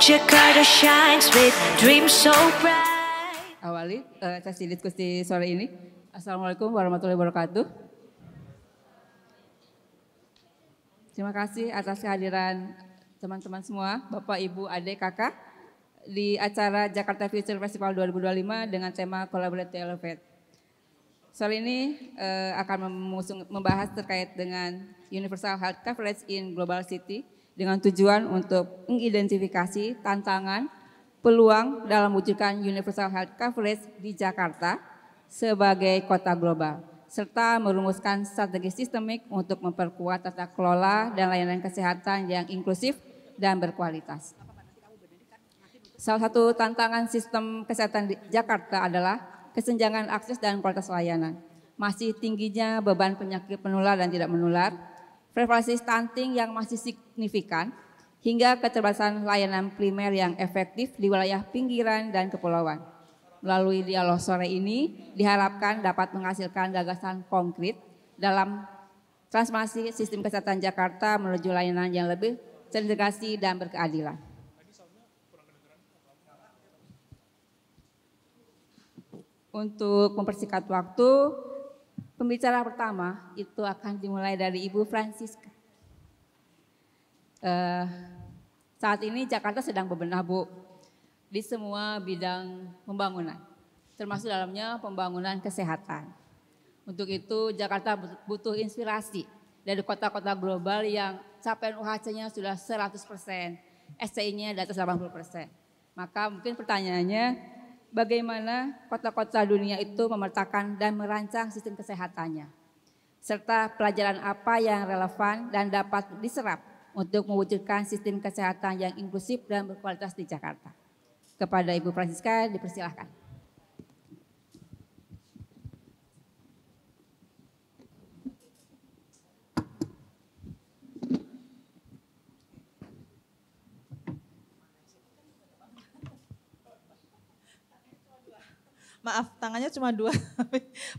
Jakarta shines with dreams so bright. Awali sesi diskusi sore ini. Assalamualaikum warahmatullahi wabarakatuh. Terima kasih atas kehadiran teman-teman semua, Bapak, Ibu, Adik, Kakak di acara Jakarta Future Festival 2025 dengan tema Collaborate to Elevate. Sore ini akan membahas terkait dengan Universal Health Coverage in Global City dengan tujuan untuk mengidentifikasi tantangan, peluang dalam mewujudkan Universal Health Coverage di Jakarta sebagai kota global, serta merumuskan strategi sistemik untuk memperkuat tata kelola dan layanan kesehatan yang inklusif dan berkualitas. Salah satu tantangan sistem kesehatan di Jakarta adalah kesenjangan akses dan kualitas layanan. Masih tingginya beban penyakit menular dan tidak menular, prevalensi stunting yang masih signifikan, hingga keterbatasan layanan primer yang efektif di wilayah pinggiran dan kepulauan. Melalui dialog sore ini diharapkan dapat menghasilkan gagasan konkret dalam transformasi sistem kesehatan Jakarta menuju layanan yang lebih terintegrasi dan berkeadilan. Untuk mempersingkat waktu, pembicara pertama itu akan dimulai dari Ibu Francisca. Saat ini Jakarta sedang berbenah, Bu, di semua bidang pembangunan, termasuk dalamnya pembangunan kesehatan. Untuk itu Jakarta butuh inspirasi dari kota-kota global yang capaian UHC-nya sudah 100%, SCI-nya di atas 80%. Maka mungkin pertanyaannya, bagaimana kota-kota dunia itu memetakan dan merancang sistem kesehatannya, serta pelajaran apa yang relevan dan dapat diserap untuk mewujudkan sistem kesehatan yang inklusif dan berkualitas di Jakarta. Kepada Ibu Francisca dipersilahkan. Maaf, tangannya cuma 2,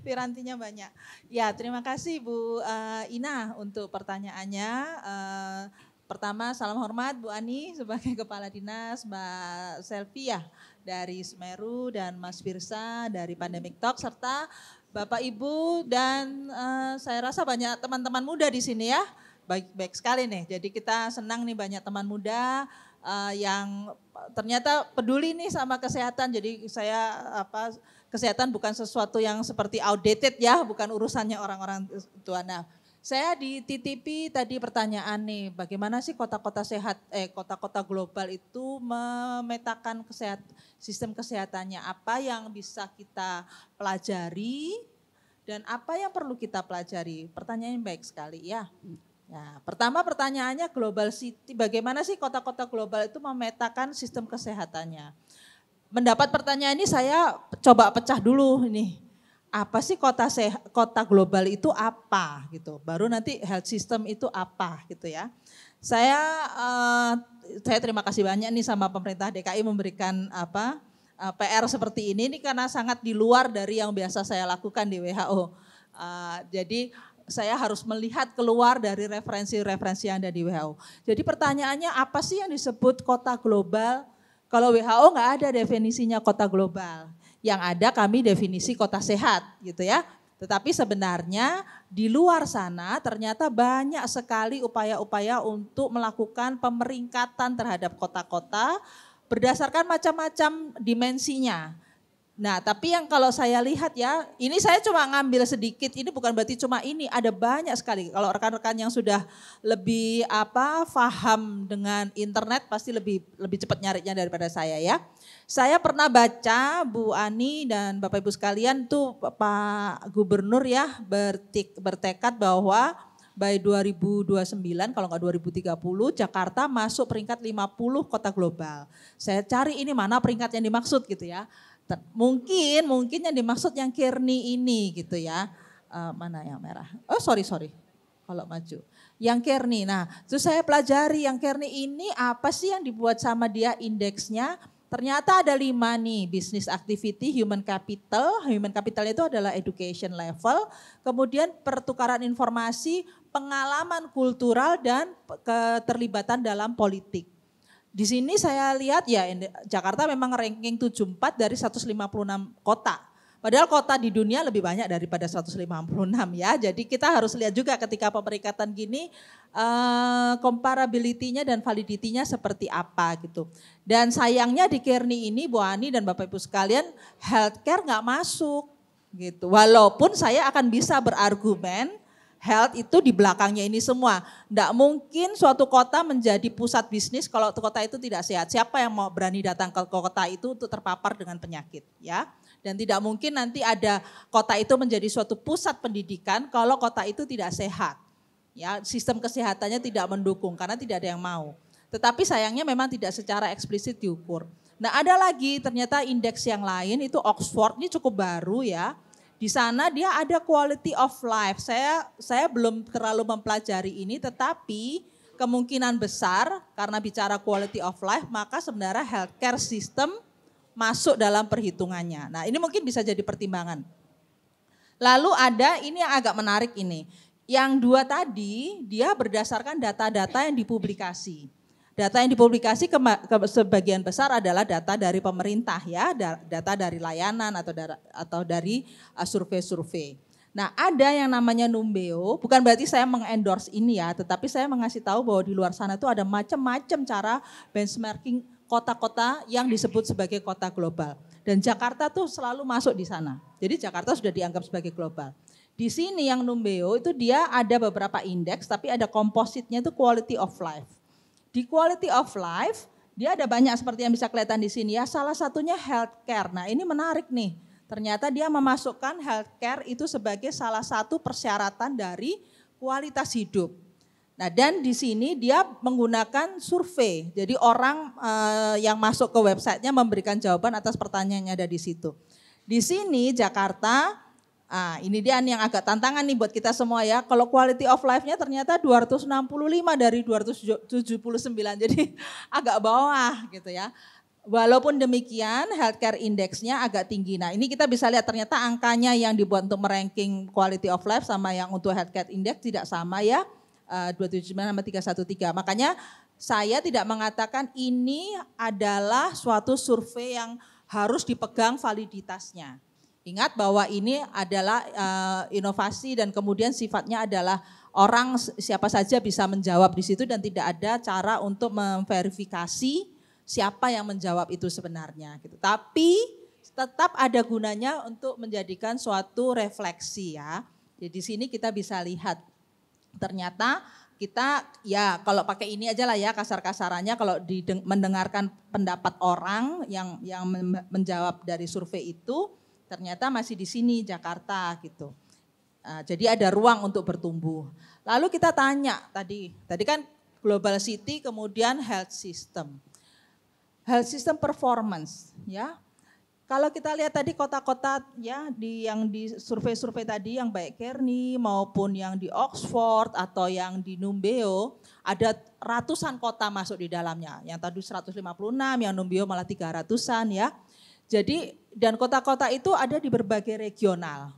pirantinya banyak. Ya, terima kasih Bu Ina untuk pertanyaannya. Pertama, salam hormat Bu Ani sebagai Kepala Dinas, Mbak Selvia dari Semeru, dan Mas Firsa dari Pandemic Talk, serta Bapak Ibu dan saya rasa banyak teman-teman muda di sini ya. Baik sekali nih, jadi kita senang nih banyak teman muda yang ternyata peduli nih sama kesehatan. Jadi kesehatan bukan sesuatu yang seperti outdated ya, bukan urusannya orang-orang tua. Nah, saya dititipi tadi pertanyaan nih, bagaimana sih kota-kota sehat, kota-kota global itu memetakan sistem kesehatannya, apa yang bisa kita pelajari dan apa yang perlu kita pelajari. Pertanyaan yang baik sekali ya. Nah, pertama pertanyaannya global city, bagaimana sih kota-kota global itu memetakan sistem kesehatannya? Mendapat pertanyaan ini saya coba pecah dulu ini. Apa sih kota global itu apa gitu? Baru nanti health system itu apa gitu ya. Saya terima kasih banyak nih sama pemerintah DKI memberikan PR seperti ini karena sangat di luar dari yang biasa saya lakukan di WHO. Jadi saya harus melihat keluar dari referensi-referensi yang ada di WHO. Jadi pertanyaannya apa sih yang disebut kota global? Kalau WHO nggak ada definisinya kota global. Yang ada kami definisi kota sehat gitu ya. Tetapi sebenarnya di luar sana ternyata banyak sekali upaya-upaya untuk melakukan pemeringkatan terhadap kota-kota berdasarkan macam-macam dimensinya. Nah, tapi yang kalau saya lihat ya, ini saya cuma ngambil sedikit, ini bukan berarti cuma ini, ada banyak sekali. Kalau rekan-rekan yang sudah lebih paham dengan internet pasti lebih cepat nyarinya daripada saya ya. Saya pernah baca Bu Ani dan Bapak Ibu sekalian tuh Pak Gubernur ya bertekad bahwa by 2029 kalau nggak 2030 Jakarta masuk peringkat 50 kota global. Saya cari ini mana peringkat yang dimaksud gitu ya. Mungkin yang dimaksud yang Kearney ini gitu ya. Mana yang merah? Oh sorry. Kalau maju. Yang Kearney. Nah terus saya pelajari yang Kearney ini apa sih yang dibuat sama dia indeksnya. Ternyata ada 5 nih, business activity, human capital. Human capital itu adalah education level. Kemudian pertukaran informasi, pengalaman kultural dan keterlibatan dalam politik. Di sini saya lihat ya Jakarta memang ranking 74 dari 156 kota. Padahal kota di dunia lebih banyak daripada 156 ya. Jadi kita harus lihat juga ketika pemeringkatan gini comparability-nya dan validity-nya seperti apa gitu. Dan sayangnya di Kearney ini Bu Ani dan Bapak Ibu sekalian healthcare nggak masuk gitu. Walaupun saya akan bisa berargumen health itu di belakangnya ini semua. Tidak mungkin suatu kota menjadi pusat bisnis kalau kota itu tidak sehat. Siapa yang mau berani datang ke kota itu untuk terpapar dengan penyakit ya. Dan tidak mungkin nanti ada kota itu menjadi suatu pusat pendidikan kalau kota itu tidak sehat. Ya, sistem kesehatannya tidak mendukung karena tidak ada yang mau. Tetapi sayangnya memang tidak secara eksplisit diukur. Nah ada lagi ternyata indeks yang lain itu Oxford, ini cukup baru ya. Di sana dia ada quality of life. Saya belum terlalu mempelajari ini, tetapi kemungkinan besar karena bicara quality of life, maka sebenarnya healthcare system masuk dalam perhitungannya. Nah ini mungkin bisa jadi pertimbangan. Lalu ada ini yang agak menarik ini. Yang dua tadi dia berdasarkan data-data yang dipublikasi. Data yang dipublikasi sebagian besar adalah data dari pemerintah ya, data dari layanan atau dari survei-survei. Nah ada yang namanya Numbeo, bukan berarti saya mengendorse ini ya, tetapi saya mengasih tahu bahwa di luar sana itu ada macam-macam cara benchmarking kota-kota yang disebut sebagai kota global. Dan Jakarta tuh selalu masuk di sana, jadi Jakarta sudah dianggap sebagai global. Di sini yang Numbeo itu dia ada beberapa indeks, tapi ada kompositnya itu quality of life. Di quality of life, dia ada banyak seperti yang bisa kelihatan di sini ya. Salah satunya healthcare. Nah ini menarik nih. Ternyata dia memasukkan healthcare itu sebagai salah satu persyaratan dari kualitas hidup. Nah dan di sini dia menggunakan survei. Jadi orang yang masuk ke websitenya memberikan jawaban atas pertanyaan yang ada di situ. Di sini Jakarta. Ini dia yang agak tantangan nih buat kita semua ya. Kalau quality of life-nya ternyata 265 dari 279. Jadi agak bawah gitu ya. Walaupun demikian healthcare index-nya agak tinggi. Nah ini kita bisa lihat ternyata angkanya yang dibuat untuk meranking quality of life sama yang untuk healthcare index tidak sama ya. 279 sama 313. Makanya saya tidak mengatakan ini adalah suatu survei yang harus dipegang validitasnya. Ingat bahwa ini adalah inovasi dan kemudian sifatnya adalah orang siapa saja bisa menjawab di situ dan tidak ada cara untuk memverifikasi siapa yang menjawab itu sebenarnya. Gitu. Tapi tetap ada gunanya untuk menjadikan suatu refleksi ya. Jadi di sini kita bisa lihat ternyata kita ya kalau pakai ini aja lah ya kasar-kasarannya kalau mendengarkan pendapat orang yang menjawab dari survei itu. Ternyata masih di sini Jakarta gitu. Jadi ada ruang untuk bertumbuh. Lalu kita tanya tadi kan global city kemudian health system. Health system performance ya. Kalau kita lihat tadi kota-kota ya yang di survei-survei tadi yang baik Kearney maupun yang di Oxford atau yang di Numbeo ada ratusan kota masuk di dalamnya. Yang tadi 156, yang Numbeo malah 300-an ya. Jadi dan kota-kota itu ada di berbagai regional,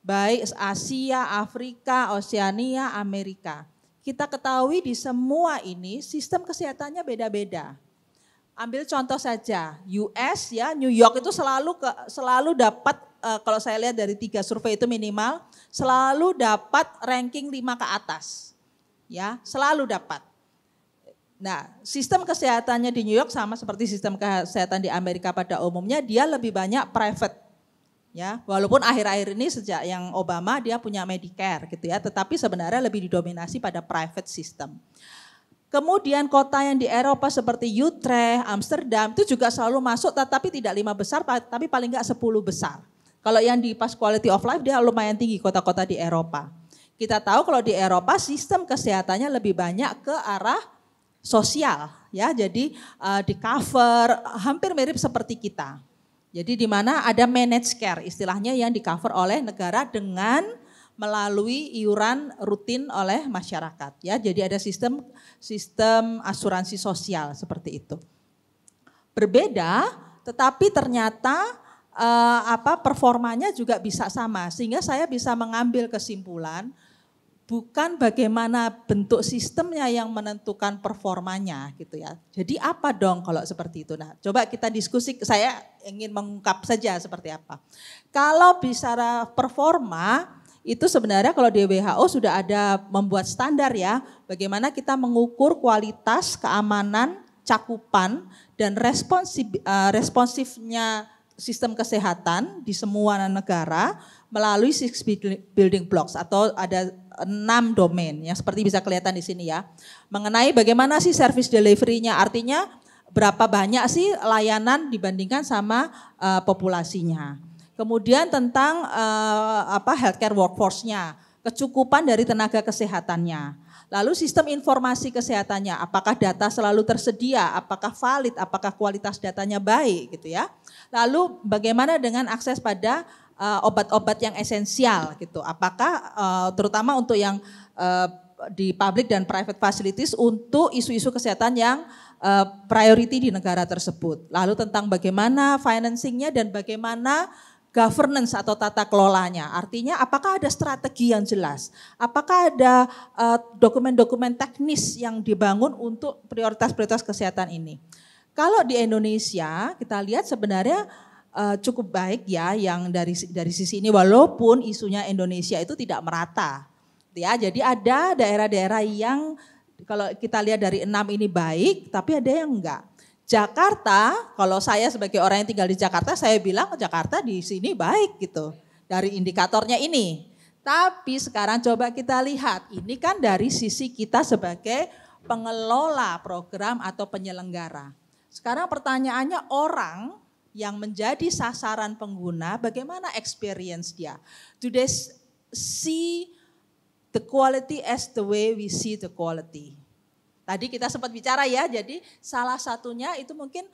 baik Asia, Afrika, Oseania, Amerika. Kita ketahui di semua ini sistem kesehatannya beda-beda. Ambil contoh saja, US ya, New York itu selalu dapat, kalau saya lihat dari 3 survei itu minimal, selalu dapat ranking 5 ke atas. Ya, selalu dapat. Nah, sistem kesehatannya di New York sama seperti sistem kesehatan di Amerika pada umumnya, dia lebih banyak private. Ya, walaupun akhir-akhir ini sejak yang Obama dia punya Medicare gitu ya, tetapi sebenarnya lebih didominasi pada private system. Kemudian kota yang di Eropa seperti Utrecht, Amsterdam itu juga selalu masuk tetapi tidak 5 besar tapi paling enggak 10 besar. Kalau yang di pas quality of life dia lumayan tinggi kota-kota di Eropa. Kita tahu kalau di Eropa sistem kesehatannya lebih banyak ke arah sosial ya, jadi di cover hampir mirip seperti kita. Jadi di mana ada managed care istilahnya yang di cover oleh negara dengan melalui iuran rutin oleh masyarakat ya. Jadi ada sistem asuransi sosial seperti itu. Berbeda tetapi ternyata performanya juga bisa sama sehingga saya bisa mengambil kesimpulan bukan bagaimana bentuk sistemnya yang menentukan performanya gitu ya. Jadi apa dong kalau seperti itu? Nah, coba kita diskusi, saya ingin mengungkap saja seperti apa. Kalau bicara performa, itu sebenarnya kalau di WHO sudah ada membuat standar ya, bagaimana kita mengukur kualitas, keamanan, cakupan, dan responsifnya sistem kesehatan di semua negara melalui 6 building blocks atau ada 6 domain yang seperti bisa kelihatan di sini ya. Mengenai bagaimana sih service delivery-nya, artinya berapa banyak sih layanan dibandingkan sama populasinya. Kemudian tentang healthcare workforce-nya, kecukupan dari tenaga kesehatannya. Lalu sistem informasi kesehatannya, apakah data selalu tersedia, apakah valid, apakah kualitas datanya baik gitu ya. Lalu bagaimana dengan akses pada obat-obat yang esensial gitu. Apakah terutama untuk yang di public dan private facilities untuk isu-isu kesehatan yang priority di negara tersebut. Lalu tentang bagaimana financingnya dan bagaimana governance atau tata kelolanya. Artinya apakah ada strategi yang jelas? Apakah ada dokumen-dokumen teknis yang dibangun untuk prioritas-prioritas kesehatan ini? Kalau di Indonesia kita lihat sebenarnya cukup baik ya yang dari sisi ini, walaupun isunya Indonesia itu tidak merata. Ya, jadi ada daerah-daerah yang kalau kita lihat dari 6 ini baik, tapi ada yang enggak. Jakarta, kalau saya sebagai orang yang tinggal di Jakarta, saya bilang Jakarta di sini baik gitu. Dari indikatornya ini. Tapi sekarang coba kita lihat, ini kan dari sisi kita sebagai pengelola program atau penyelenggara. Sekarang pertanyaannya orang yang menjadi sasaran pengguna, bagaimana experience dia? Do they see the quality as the way we see the quality? Tadi kita sempat bicara ya, jadi salah satunya itu mungkin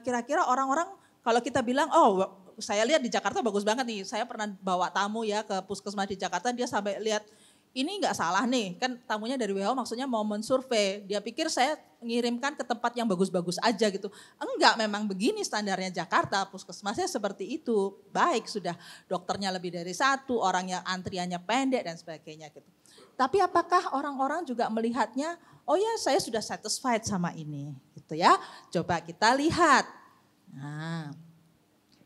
kira-kira orang-orang kalau kita bilang, oh saya lihat di Jakarta bagus banget nih, saya pernah bawa tamu ya ke puskesmas di Jakarta, dia sampai lihat, ini enggak salah nih, kan tamunya dari WHO maksudnya mau mensurvei, dia pikir saya ngirimkan ke tempat yang bagus-bagus aja gitu. Enggak, memang begini standarnya Jakarta, puskesmasnya seperti itu, baik sudah dokternya lebih dari 1, orang yang antriannya pendek dan sebagainya gitu. Tapi apakah orang-orang juga melihatnya, oh ya saya sudah satisfied sama ini gitu ya. Coba kita lihat. Nah,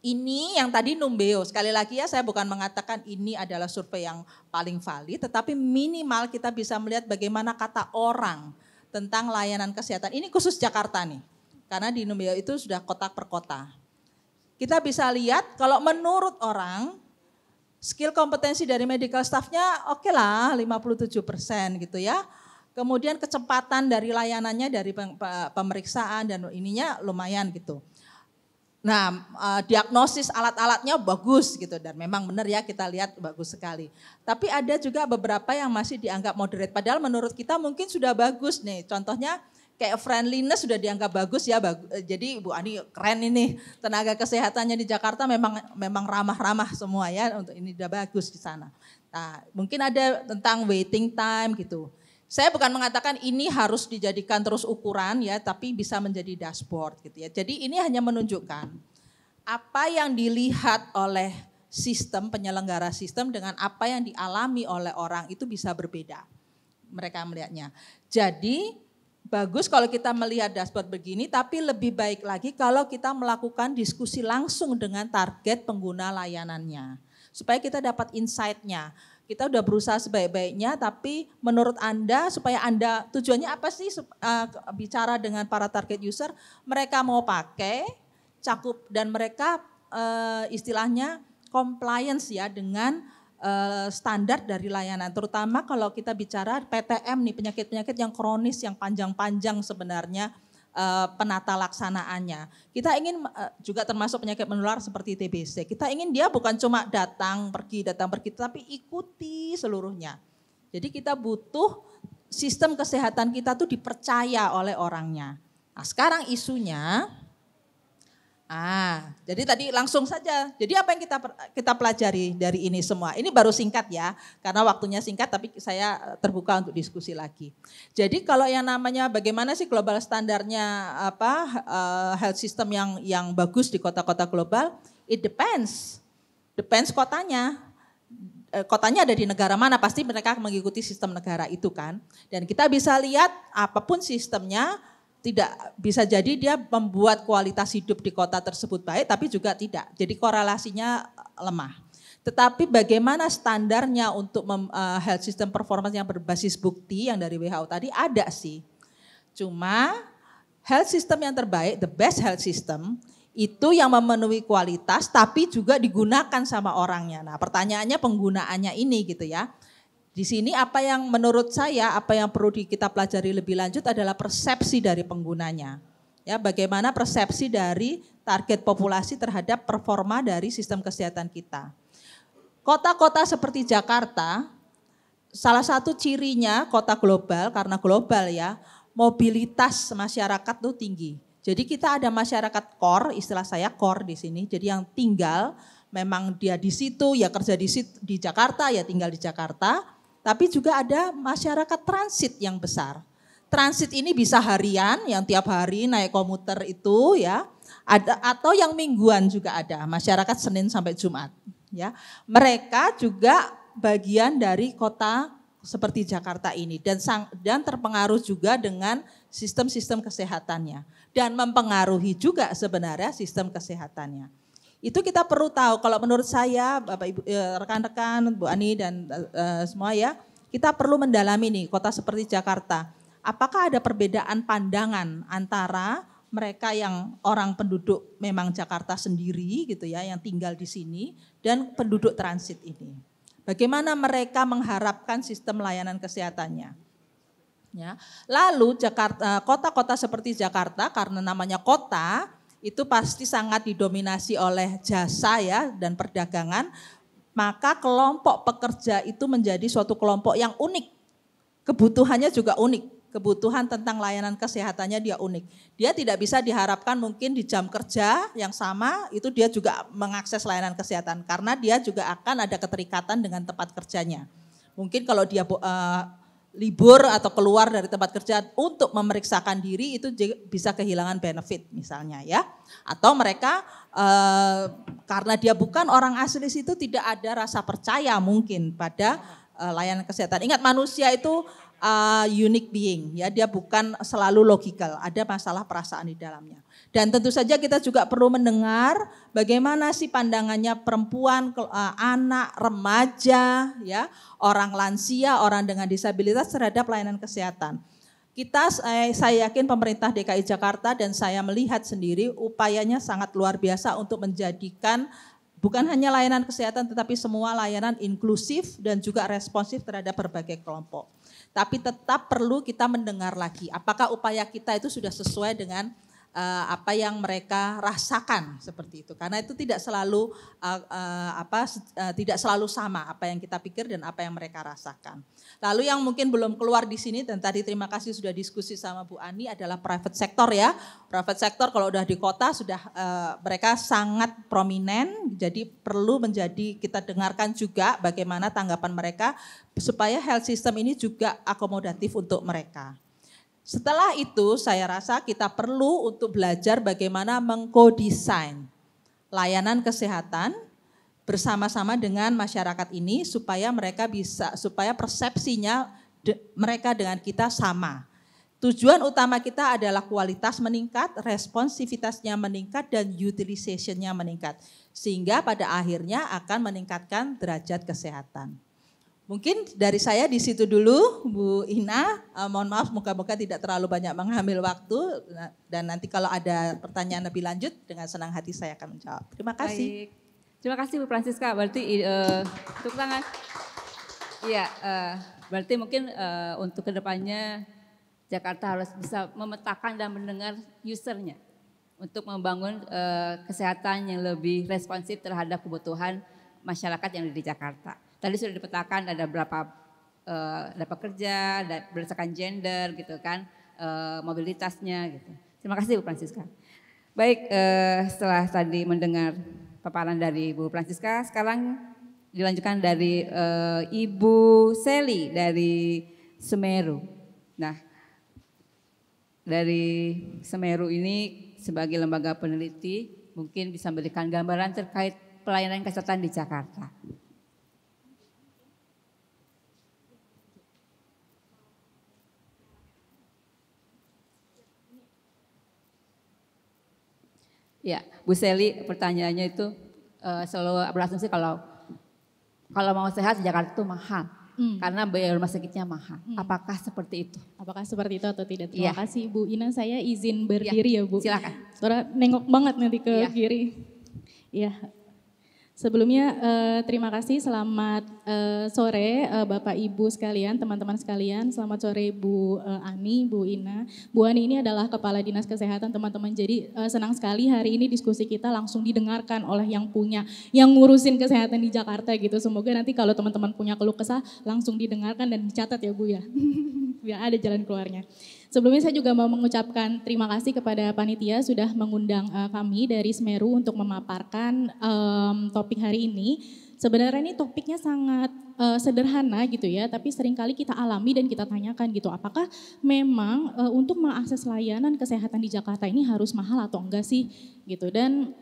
ini yang tadi Numbeo, sekali lagi ya saya bukan mengatakan ini adalah survei yang paling valid, tetapi minimal kita bisa melihat bagaimana kata orang tentang layanan kesehatan. Ini khusus Jakarta nih, karena di Numbeo itu sudah kota per kota. Kita bisa lihat kalau menurut orang, skill kompetensi dari medical staff-nya oke lah 57% gitu ya. Kemudian kecepatan dari layanannya dari pemeriksaan dan ininya lumayan gitu. Nah, diagnosis alat-alatnya bagus gitu dan memang benar ya kita lihat bagus sekali. Tapi ada juga beberapa yang masih dianggap moderate padahal menurut kita mungkin sudah bagus nih. Contohnya kayak friendliness sudah dianggap bagus ya. Jadi Bu Ani keren ini tenaga kesehatannya di Jakarta memang ramah-ramah semua ya, untuk ini udah bagus di sana. Nah, mungkin ada tentang waiting time gitu. Saya bukan mengatakan ini harus dijadikan terus ukuran ya, tapi bisa menjadi dashboard gitu ya. Jadi ini hanya menunjukkan apa yang dilihat oleh sistem penyelenggara sistem dengan apa yang dialami oleh orang itu bisa berbeda. Mereka melihatnya. Jadi bagus kalau kita melihat dashboard begini, tapi lebih baik lagi kalau kita melakukan diskusi langsung dengan target pengguna layanannya. Supaya kita dapat insight-nya. Kita udah berusaha sebaik-baiknya, tapi menurut Anda, supaya Anda tujuannya apa sih bicara dengan para target user, mereka mau pakai, cakup, dan mereka istilahnya compliance ya dengan standar dari layanan, terutama kalau kita bicara PTM nih, penyakit-penyakit yang kronis, yang panjang-panjang sebenarnya penata laksanaannya. Kita ingin juga termasuk penyakit menular seperti TBC, kita ingin dia bukan cuma datang pergi, tapi ikuti seluruhnya. Jadi kita butuh sistem kesehatan kita tuh dipercaya oleh orangnya. Nah sekarang isunya, jadi tadi langsung saja. Jadi apa yang kita pelajari dari ini semua? Ini baru singkat ya, karena waktunya singkat tapi saya terbuka untuk diskusi lagi. Jadi kalau yang namanya bagaimana sih global standarnya health system yang bagus di kota-kota global? It depends kotanya. kotanya ada di negara mana, pasti mereka mengikuti sistem negara itu kan. Dan kita bisa lihat apapun sistemnya, tidak bisa jadi dia membuat kualitas hidup di kota tersebut baik, tapi juga tidak. Jadi korelasinya lemah. Tetapi bagaimana standarnya untuk health system performance yang berbasis bukti yang dari WHO tadi ada sih. Cuma health system yang terbaik, the best health system, itu yang memenuhi kualitas tapi juga digunakan sama orangnya. Nah pertanyaannya penggunaannya ini gitu ya. Di sini apa yang menurut saya, apa yang perlu kita pelajari lebih lanjut adalah persepsi dari penggunanya. Ya, bagaimana persepsi dari target populasi terhadap performa dari sistem kesehatan kita. Kota-kota seperti Jakarta, salah satu cirinya kota global, karena global ya, mobilitas masyarakat itu tinggi. Jadi kita ada masyarakat core, istilah saya core di sini. Jadi yang tinggal memang dia di situ, ya kerja di Jakarta, ya tinggal di Jakarta. Tapi juga ada masyarakat transit yang besar. Transit ini bisa harian, yang tiap hari naik komuter itu ya. Atau yang mingguan juga ada, masyarakat Senin sampai Jumat. Ya, mereka juga bagian dari kota seperti Jakarta ini dan terpengaruh juga dengan sistem-sistem kesehatannya dan mempengaruhi juga sebenarnya sistem kesehatannya. Itu kita perlu tahu. Kalau menurut saya, Bapak Ibu, rekan-rekan, Bu Ani dan semua ya, kita perlu mendalami nih kota seperti Jakarta. Apakah ada perbedaan pandangan antara mereka yang orang penduduk memang Jakarta sendiri gitu ya, yang tinggal di sini dan penduduk transit ini. Bagaimana mereka mengharapkan sistem layanan kesehatannya. Ya. Lalu Jakarta, kota-kota seperti Jakarta karena namanya kota itu pasti sangat didominasi oleh jasa ya dan perdagangan, maka kelompok pekerja itu menjadi suatu kelompok yang unik. Kebutuhannya juga unik. Kebutuhan tentang layanan kesehatannya dia unik. Dia tidak bisa diharapkan mungkin di jam kerja yang sama itu dia juga mengakses layanan kesehatan karena dia juga akan ada keterikatan dengan tempat kerjanya. Mungkin kalau dia libur atau keluar dari tempat kerja untuk memeriksakan diri itu bisa kehilangan benefit misalnya ya. Atau mereka karena dia bukan orang asli situ tidak ada rasa percaya mungkin pada layanan kesehatan. Ingat manusia itu unique being ya, dia bukan selalu logikal, ada masalah perasaan di dalamnya. Dan tentu saja kita juga perlu mendengar bagaimana sih pandangannya perempuan, anak, remaja, ya, orang lansia, orang dengan disabilitas terhadap layanan kesehatan. Saya yakin pemerintah DKI Jakarta dan saya melihat sendiri upayanya sangat luar biasa untuk menjadikan bukan hanya layanan kesehatan tetapi semua layanan inklusif dan juga responsif terhadap berbagai kelompok. Tapi tetap perlu kita mendengar lagi apakah upaya kita itu sudah sesuai dengan apa yang mereka rasakan seperti itu. Karena itu tidak selalu tidak selalu sama apa yang kita pikir dan apa yang mereka rasakan. Lalu yang mungkin belum keluar di sini dan tadi terima kasih sudah diskusi sama Bu Ani adalah private sector ya. Private sector kalau udah di kota sudah mereka sangat prominent. Jadi perlu kita dengarkan juga bagaimana tanggapan mereka supaya health system ini juga akomodatif untuk mereka. Setelah itu saya rasa kita perlu untuk belajar bagaimana mengkodesain layanan kesehatan bersama-sama dengan masyarakat ini supaya supaya persepsinya mereka dengan kita sama. Tujuan utama kita adalah kualitas meningkat, responsivitasnya meningkat dan utilization-nya meningkat. Sehingga pada akhirnya akan meningkatkan derajat kesehatan. Mungkin dari saya di situ dulu, Bu Ina. Mohon maaf, moga-moga tidak terlalu banyak mengambil waktu. Dan nanti kalau ada pertanyaan lebih lanjut, dengan senang hati saya akan menjawab. Terima kasih. Baik. Terima kasih Bu Francisca. Berarti tepuk tangan. Iya, berarti mungkin untuk kedepannya Jakarta harus bisa memetakan dan mendengar usernya untuk membangun kesehatan yang lebih responsif terhadap kebutuhan masyarakat yang ada di Jakarta. Tadi sudah dipetakan ada berapa ada pekerja, ada berdasarkan gender gitu kan, mobilitasnya gitu. Terima kasih Bu Francisca. Baik, setelah tadi mendengar paparan dari Bu Francisca, sekarang dilanjutkan dari Ibu Seli dari Semeru. Nah, dari Semeru ini sebagai lembaga peneliti mungkin bisa memberikan gambaran terkait pelayanan kesehatan di Jakarta. Ya, Bu Seli pertanyaannya itu selalu berasumsi kalau mau sehat di Jakarta itu mahal. Karena biaya rumah sakitnya mahal. Apakah seperti itu? Apakah seperti itu atau tidak? Terima Iya. kasih Bu Ina, saya izin berdiri ya Bu. Silakan. Saudara nengok banget nanti ke kiri. Iya. Sebelumnya terima kasih, selamat sore Bapak Ibu sekalian, teman-teman sekalian. Selamat sore Bu Ani, Bu Ina. Bu Ani ini adalah Kepala Dinas Kesehatan teman-teman. Jadi senang sekali hari ini diskusi kita langsung didengarkan oleh yang ngurusin kesehatan di Jakarta gitu. Semoga nanti kalau teman-teman punya keluh kesah langsung didengarkan dan dicatat ya Bu ya. Biar ada jalan keluarnya. Sebelumnya saya juga mau mengucapkan terima kasih kepada panitia sudah mengundang kami dari Semeru untuk memaparkan topik hari ini. Sebenarnya ini topiknya sangat sederhana gitu ya, tapi seringkali kita alami dan kita tanyakan gitu, apakah memang untuk mengakses layanan kesehatan di Jakarta ini harus mahal atau enggak sih gitu. Dan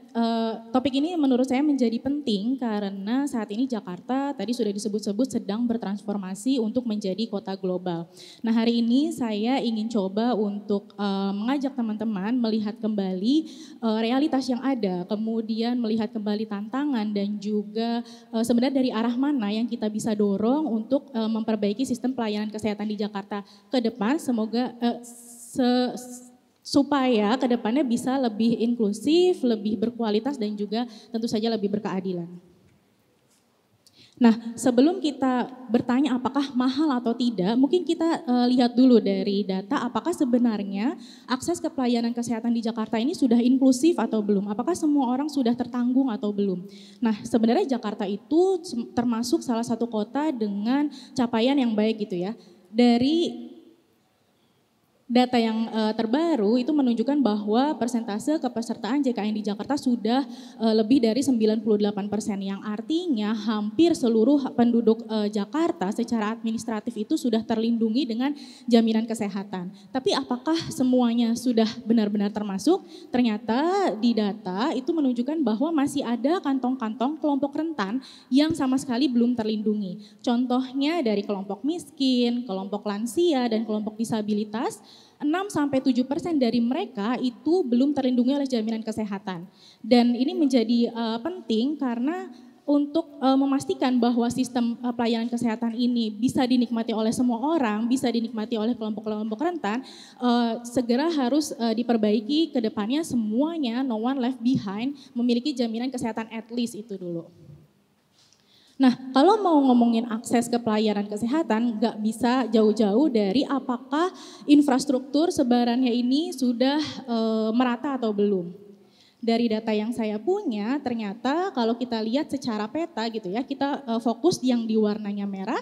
topik ini menurut saya menjadi penting karena saat ini Jakarta tadi sudah disebut-sebut sedang bertransformasi untuk menjadi kota global. Nah hari ini saya ingin coba untuk mengajak teman-teman melihat kembali realitas yang ada, kemudian melihat kembali tantangan dan juga sebenarnya dari arah mana yang kita bisa dorong untuk memperbaiki sistem pelayanan kesehatan di Jakarta ke depan. Semoga supaya ke depannya bisa lebih inklusif, lebih berkualitas dan juga tentu saja lebih berkeadilan. Nah, sebelum kita bertanya apakah mahal atau tidak, mungkin kita lihat dulu dari data apakah sebenarnya akses ke pelayanan kesehatan di Jakarta ini sudah inklusif atau belum? Apakah semua orang sudah tertanggung atau belum? Nah, sebenarnya Jakarta itu termasuk salah satu kota dengan capaian yang baik gitu ya. Dari data yang terbaru itu menunjukkan bahwa persentase kepesertaan JKN di Jakarta sudah lebih dari 98%, yang artinya hampir seluruh penduduk Jakarta secara administratif itu sudah terlindungi dengan jaminan kesehatan. Tapi apakah semuanya sudah benar-benar termasuk? Ternyata di data itu menunjukkan bahwa masih ada kantong-kantong kelompok rentan yang sama sekali belum terlindungi. Contohnya dari kelompok miskin, kelompok lansia, dan kelompok disabilitas. 6-7% dari mereka itu belum terlindungi oleh jaminan kesehatan. Dan ini menjadi penting karena untuk memastikan bahwa sistem pelayanan kesehatan ini bisa dinikmati oleh semua orang, bisa dinikmati oleh kelompok-kelompok rentan, segera harus diperbaiki ke depannya semuanya, no one left behind, memiliki jaminan kesehatan at least itu dulu. Nah, kalau mau ngomongin akses ke pelayanan kesehatan, nggak bisa jauh-jauh dari apakah infrastruktur sebarannya ini sudah merata atau belum. Dari data yang saya punya, ternyata kalau kita lihat secara peta gitu ya, kita fokus yang di warnanya merah,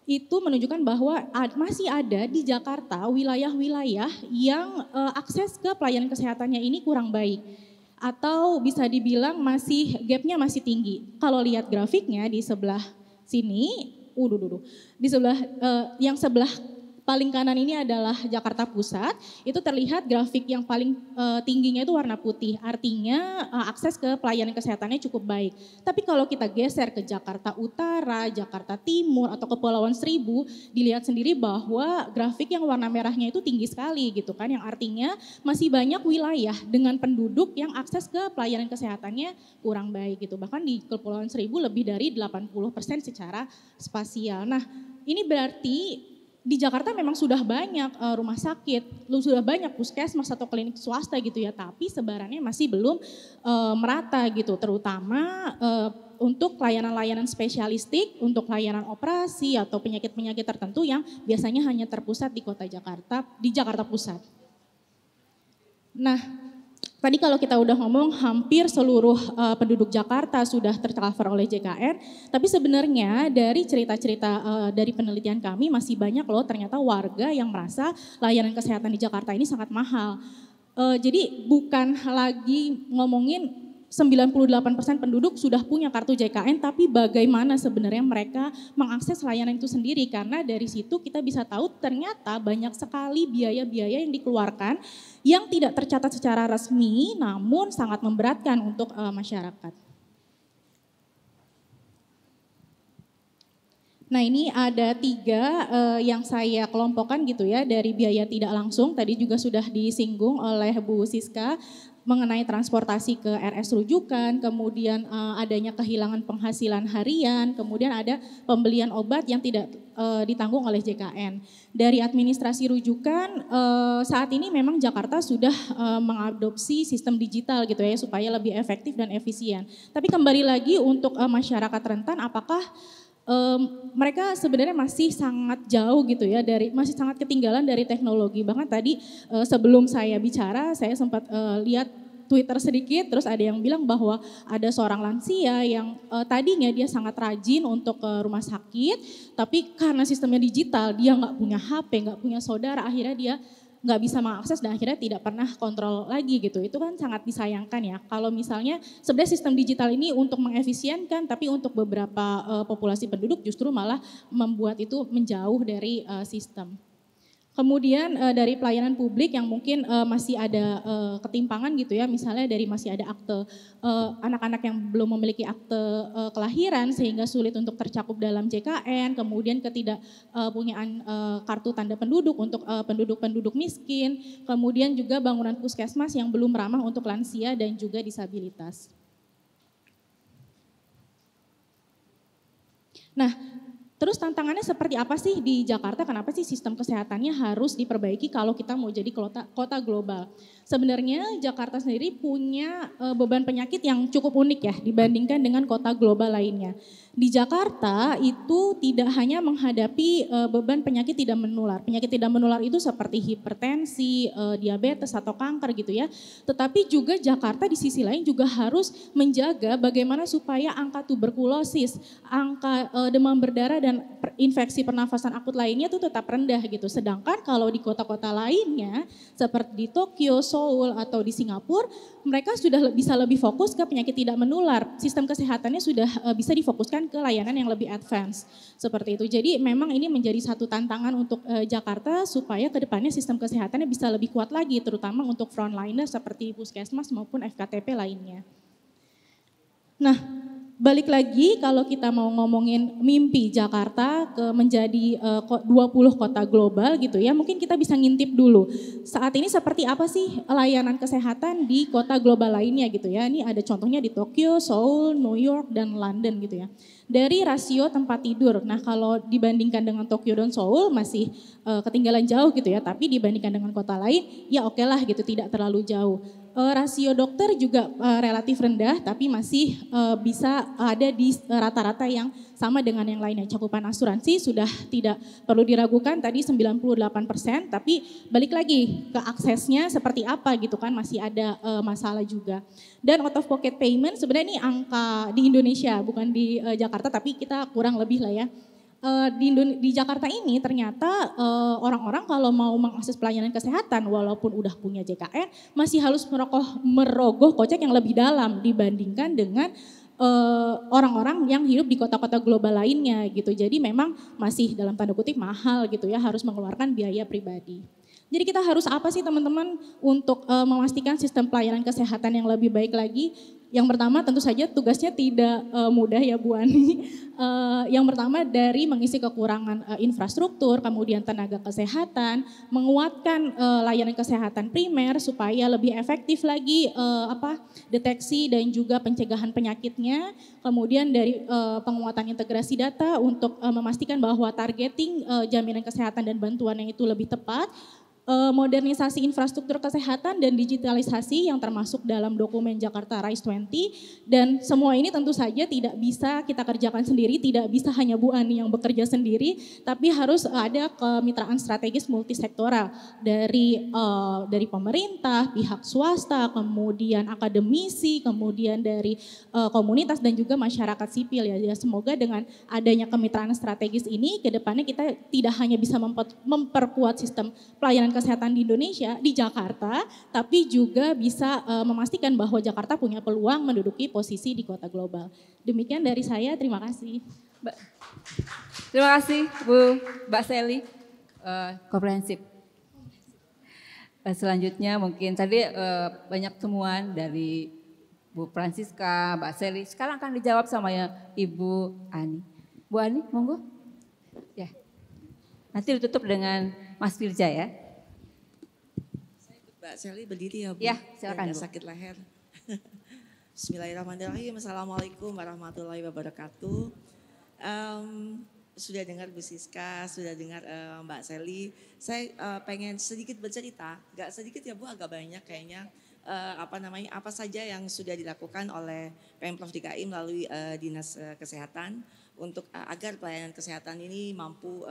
itu menunjukkan bahwa masih ada di Jakarta wilayah-wilayah yang akses ke pelayanan kesehatannya ini kurang baik. Atau bisa dibilang gapnya masih tinggi. Kalau lihat grafiknya di sebelah sini, di sebelah yang sebelah paling kanan ini adalah Jakarta Pusat, itu terlihat grafik yang paling tingginya itu warna putih, artinya akses ke pelayanan kesehatannya cukup baik. Tapi kalau kita geser ke Jakarta Utara, Jakarta Timur, atau Kepulauan Seribu, dilihat sendiri bahwa grafik yang warna merahnya itu tinggi sekali gitu kan, yang artinya masih banyak wilayah dengan penduduk yang akses ke pelayanan kesehatannya kurang baik gitu. Bahkan di Kepulauan Seribu lebih dari 80% secara spasial. Nah, ini berarti di Jakarta memang sudah banyak rumah sakit, sudah banyak puskesmas atau klinik swasta gitu ya, tapi sebarannya masih belum merata gitu, terutama untuk layanan-layanan spesialistik, untuk layanan operasi atau penyakit-penyakit tertentu yang biasanya hanya terpusat di kota Jakarta, di Jakarta Pusat. Nah, tadi kalau kita udah ngomong hampir seluruh penduduk Jakarta sudah tercover oleh JKN, tapi sebenarnya dari cerita-cerita dari penelitian kami masih banyak loh ternyata warga yang merasa layanan kesehatan di Jakarta ini sangat mahal. Jadi bukan lagi ngomongin 98% penduduk sudah punya kartu JKN, tapi bagaimana sebenarnya mereka mengakses layanan itu sendiri, karena dari situ kita bisa tahu ternyata banyak sekali biaya-biaya yang dikeluarkan yang tidak tercatat secara resmi namun sangat memberatkan untuk masyarakat. Nah ini ada 3 yang saya kelompokkan gitu ya dari biaya tidak langsung. Tadi juga sudah disinggung oleh Bu Siska mengenai transportasi ke RS rujukan, kemudian adanya kehilangan penghasilan harian, kemudian ada pembelian obat yang tidak ditanggung oleh JKN. Dari administrasi rujukan saat ini memang Jakarta sudah mengadopsi sistem digital gitu ya supaya lebih efektif dan efisien. Tapi kembali lagi untuk masyarakat rentan, apakah mereka sebenarnya masih sangat jauh gitu ya masih sangat ketinggalan dari teknologi. Bahkan tadi sebelum saya bicara saya sempat lihat Twitter sedikit, terus ada yang bilang bahwa ada seorang lansia yang tadinya dia sangat rajin untuk ke rumah sakit, tapi karena sistemnya digital dia nggak punya HP, nggak punya saudara, akhirnya dia nggak bisa mengakses dan akhirnya tidak pernah kontrol lagi gitu. Itu kan sangat disayangkan ya. Kalau misalnya sebenarnya sistem digital ini untuk mengefisienkan, tapi untuk beberapa populasi penduduk justru malah membuat itu menjauh dari sistem. Kemudian dari pelayanan publik yang mungkin masih ada ketimpangan gitu ya, misalnya dari masih ada akte anak-anak yang belum memiliki akte kelahiran sehingga sulit untuk tercakup dalam JKN, kemudian ketidakpunyaan kartu tanda penduduk untuk penduduk-penduduk miskin, kemudian juga bangunan puskesmas yang belum ramah untuk lansia dan juga disabilitas. Nah, terus tantangannya seperti apa sih di Jakarta? Kenapa sih sistem kesehatannya harus diperbaiki kalau kita mau jadi kota global? Sebenarnya Jakarta sendiri punya beban penyakit yang cukup unik ya dibandingkan dengan kota global lainnya. Di Jakarta itu tidak hanya menghadapi beban penyakit tidak menular. Penyakit tidak menular itu seperti hipertensi, diabetes atau kanker gitu ya. Tetapi juga Jakarta di sisi lain juga harus menjaga bagaimana supaya angka tuberkulosis, angka demam berdarah dan infeksi pernafasan akut lainnya itu tetap rendah gitu. Sedangkan kalau di kota-kota lainnya seperti di Tokyo, Seoul atau di Singapura, mereka sudah bisa lebih fokus ke penyakit tidak menular. Sistem kesehatannya sudah bisa difokuskan ke layanan yang lebih advance seperti itu. Jadi memang ini menjadi satu tantangan untuk Jakarta supaya ke depannya sistem kesehatannya bisa lebih kuat lagi, terutama untuk frontliner seperti puskesmas maupun FKTP lainnya. Nah, balik lagi kalau kita mau ngomongin mimpi Jakarta menjadi 20 kota global gitu ya, mungkin kita bisa ngintip dulu. Saat ini seperti apa sih layanan kesehatan di kota global lainnya gitu ya. Ini ada contohnya di Tokyo, Seoul, New York, dan London gitu ya. Dari rasio tempat tidur, nah kalau dibandingkan dengan Tokyo dan Seoul masih ketinggalan jauh gitu ya, tapi dibandingkan dengan kota lain ya oke lah gitu, tidak terlalu jauh. Rasio dokter juga relatif rendah tapi masih bisa ada di rata-rata yang sama dengan yang lainnya. Cakupan asuransi sudah tidak perlu diragukan tadi 98%, tapi balik lagi ke aksesnya seperti apa gitu kan, masih ada masalah juga. Dan out of pocket payment sebenarnya ini angka di Indonesia bukan di Jakarta, tapi kita kurang lebih lah ya. Di Jakarta ini ternyata orang-orang kalau mau mengakses pelayanan kesehatan walaupun udah punya JKN masih harus merogoh kocek yang lebih dalam dibandingkan dengan orang-orang yang hidup di kota-kota global lainnya gitu. Jadi memang masih dalam tanda kutip mahal gitu ya, harus mengeluarkan biaya pribadi. Jadi kita harus apa sih teman-teman untuk memastikan sistem pelayanan kesehatan yang lebih baik lagi? Yang pertama tentu saja tugasnya tidak mudah ya Bu Ani. Yang pertama dari mengisi kekurangan infrastruktur, kemudian tenaga kesehatan, menguatkan layanan kesehatan primer supaya lebih efektif lagi deteksi dan juga pencegahan penyakitnya. Kemudian dari penguatan integrasi data untuk memastikan bahwa targeting jaminan kesehatan dan bantuannya itu lebih tepat. Modernisasi infrastruktur kesehatan dan digitalisasi yang termasuk dalam dokumen Jakarta Rise 20, dan semua ini tentu saja tidak bisa kita kerjakan sendiri, tidak bisa hanya Bu Ani yang bekerja sendiri, tapi harus ada kemitraan strategis multisektoral dari pemerintah, pihak swasta, kemudian akademisi, kemudian dari komunitas dan juga masyarakat sipil ya. Semoga dengan adanya kemitraan strategis ini ke depannya kita tidak hanya bisa memperkuat sistem pelayanan kesehatan di Indonesia, di Jakarta, tapi juga bisa memastikan bahwa Jakarta punya peluang menduduki posisi di kota global. Demikian dari saya, terima kasih. Terima kasih Bu Mbak Sally, komprehensif. Selanjutnya mungkin tadi banyak temuan dari Bu Francisca, Mbak Sally, sekarang akan dijawab sama Ibu Ani. Bu Ani, monggo. Ya. Nanti ditutup dengan Mas Firja ya. Mbak Sally berdiri ya Bu? Ya, silakan Nggak Bu. sakit leher. Bismillahirrahmanirrahim. Assalamualaikum warahmatullahi wabarakatuh. Sudah dengar Bu Siska, sudah dengar Mbak Sally. Saya pengen sedikit bercerita, nggak sedikit ya Bu, agak banyak kayaknya. Apa saja yang sudah dilakukan oleh Pemprov DKI melalui Dinas Kesehatan untuk agar pelayanan kesehatan ini mampu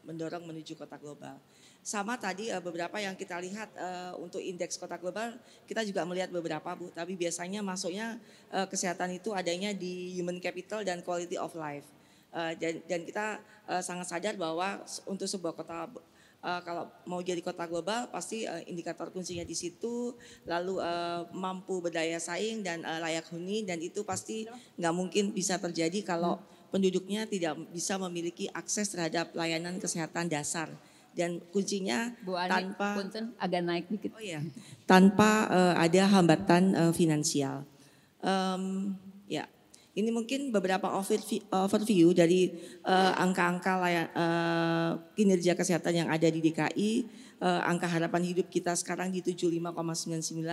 mendorong menuju kota global. Sama tadi beberapa yang kita lihat untuk indeks kota global, kita juga melihat beberapa Bu, tapi biasanya masuknya kesehatan itu adanya di human capital dan quality of life. Dan kita sangat sadar bahwa untuk sebuah kota, kalau mau jadi kota global pasti indikator kuncinya di situ, lalu mampu berdaya saing dan layak huni, dan itu pasti nggak mungkin bisa terjadi kalau penduduknya tidak bisa memiliki akses terhadap layanan kesehatan dasar. Dan kuncinya Bu Ani, tanpa punten agak naik dikit. tanpa ada hambatan finansial. Ya, ini mungkin beberapa overview dari angka-angka kinerja kesehatan yang ada di DKI. Angka harapan hidup kita sekarang di 75,99,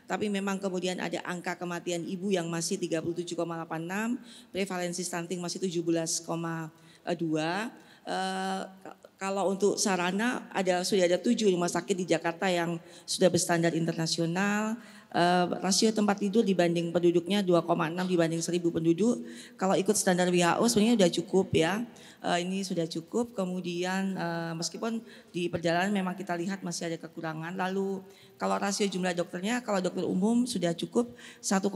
tapi memang kemudian ada angka kematian ibu yang masih 37,86, prevalensi stunting masih 17,2. Kalau untuk sarana sudah ada 7 rumah sakit di Jakarta yang sudah berstandar internasional. Rasio tempat tidur dibanding penduduknya 2,6 dibanding 1.000 penduduk. Kalau ikut standar WHO sebenarnya sudah cukup ya. Ini sudah cukup. Kemudian meskipun di perjalanan memang kita lihat masih ada kekurangan. Lalu kalau rasio jumlah dokternya, kalau dokter umum sudah cukup 1,2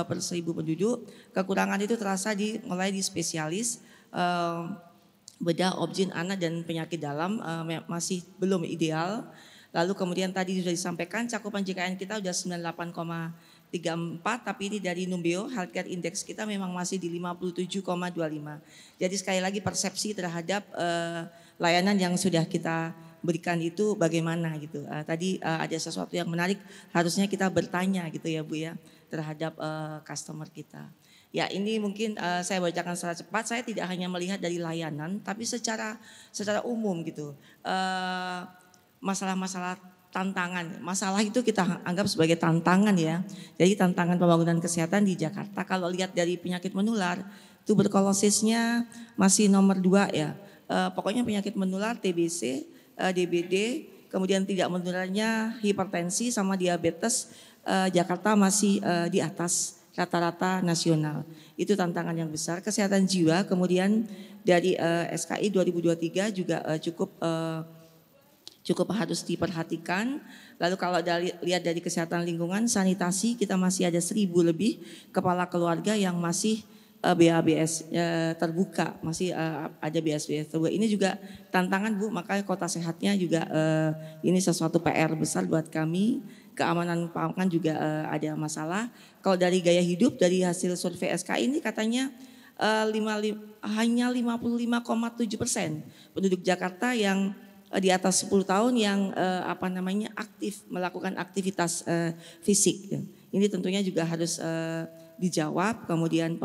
per 1.000 penduduk. Kekurangan itu terasa mulai di spesialis. Bedah, obgyn, anak dan penyakit dalam masih belum ideal. Lalu kemudian tadi sudah disampaikan cakupan JKN kita sudah 98,34, tapi ini dari Numbeo Healthcare Index kita memang masih di 57,25. Jadi sekali lagi persepsi terhadap layanan yang sudah kita berikan itu bagaimana gitu. Tadi ada sesuatu yang menarik, harusnya kita bertanya gitu ya Bu ya terhadap customer kita. Ya ini mungkin saya bacakan secara cepat, saya tidak hanya melihat dari layanan tapi secara umum gitu. Masalah-masalah tantangan, masalah itu kita anggap sebagai tantangan ya. Jadi tantangan pembangunan kesehatan di Jakarta kalau lihat dari penyakit menular, tuberkulosisnya masih nomor 2 ya. Pokoknya penyakit menular TBC, DBD, kemudian tidak menularnya hipertensi sama diabetes, Jakarta masih di atas rata-rata nasional. Itu tantangan yang besar. Kesehatan jiwa kemudian dari SKI 2023 juga cukup harus diperhatikan. Lalu kalau lihat dari kesehatan lingkungan, sanitasi kita masih ada 1.000 lebih kepala keluarga yang masih BABS terbuka, masih ada BSBS terbuka. Ini juga tantangan Bu, makanya kota sehatnya juga ini sesuatu PR besar buat kami. Keamanan pangan juga ada masalah. Kalau dari gaya hidup, dari hasil survei SKI ini katanya hanya 55,7% penduduk Jakarta yang di atas 10 tahun yang aktif melakukan aktivitas fisik. Ini tentunya juga harus dijawab. Kemudian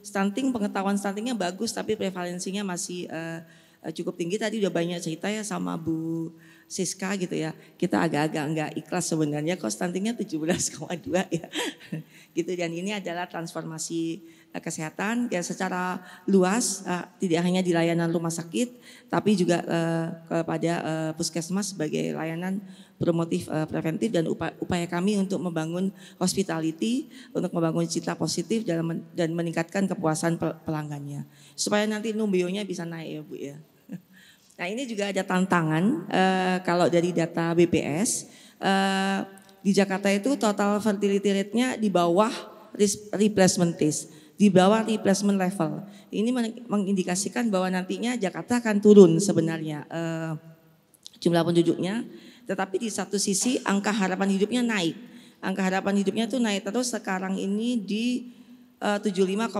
stunting, pengetahuan stuntingnya bagus tapi prevalensinya masih cukup tinggi. Tadi udah banyak cerita ya sama Bu Siska gitu ya. Kita agak-agak enggak ikhlas sebenarnya kok stuntingnya 17,2 ya. Gitu, dan ini adalah transformasi kesehatan ya secara luas, tidak hanya di layanan rumah sakit tapi juga kepada puskesmas sebagai layanan promotif preventif, dan upaya kami untuk membangun hospitality, untuk membangun citra positif dan meningkatkan kepuasan pelanggannya supaya nanti Numbeo-nya bisa naik ya Bu ya. Nah ini juga ada tantangan kalau dari data BPS di Jakarta itu total fertility rate-nya di bawah replacement test, di bawah replacement level. Ini mengindikasikan bahwa nantinya Jakarta akan turun sebenarnya jumlah penduduknya, tetapi di satu sisi angka harapan hidupnya naik. Angka harapan hidupnya tuh naik terus, sekarang ini di 75,99,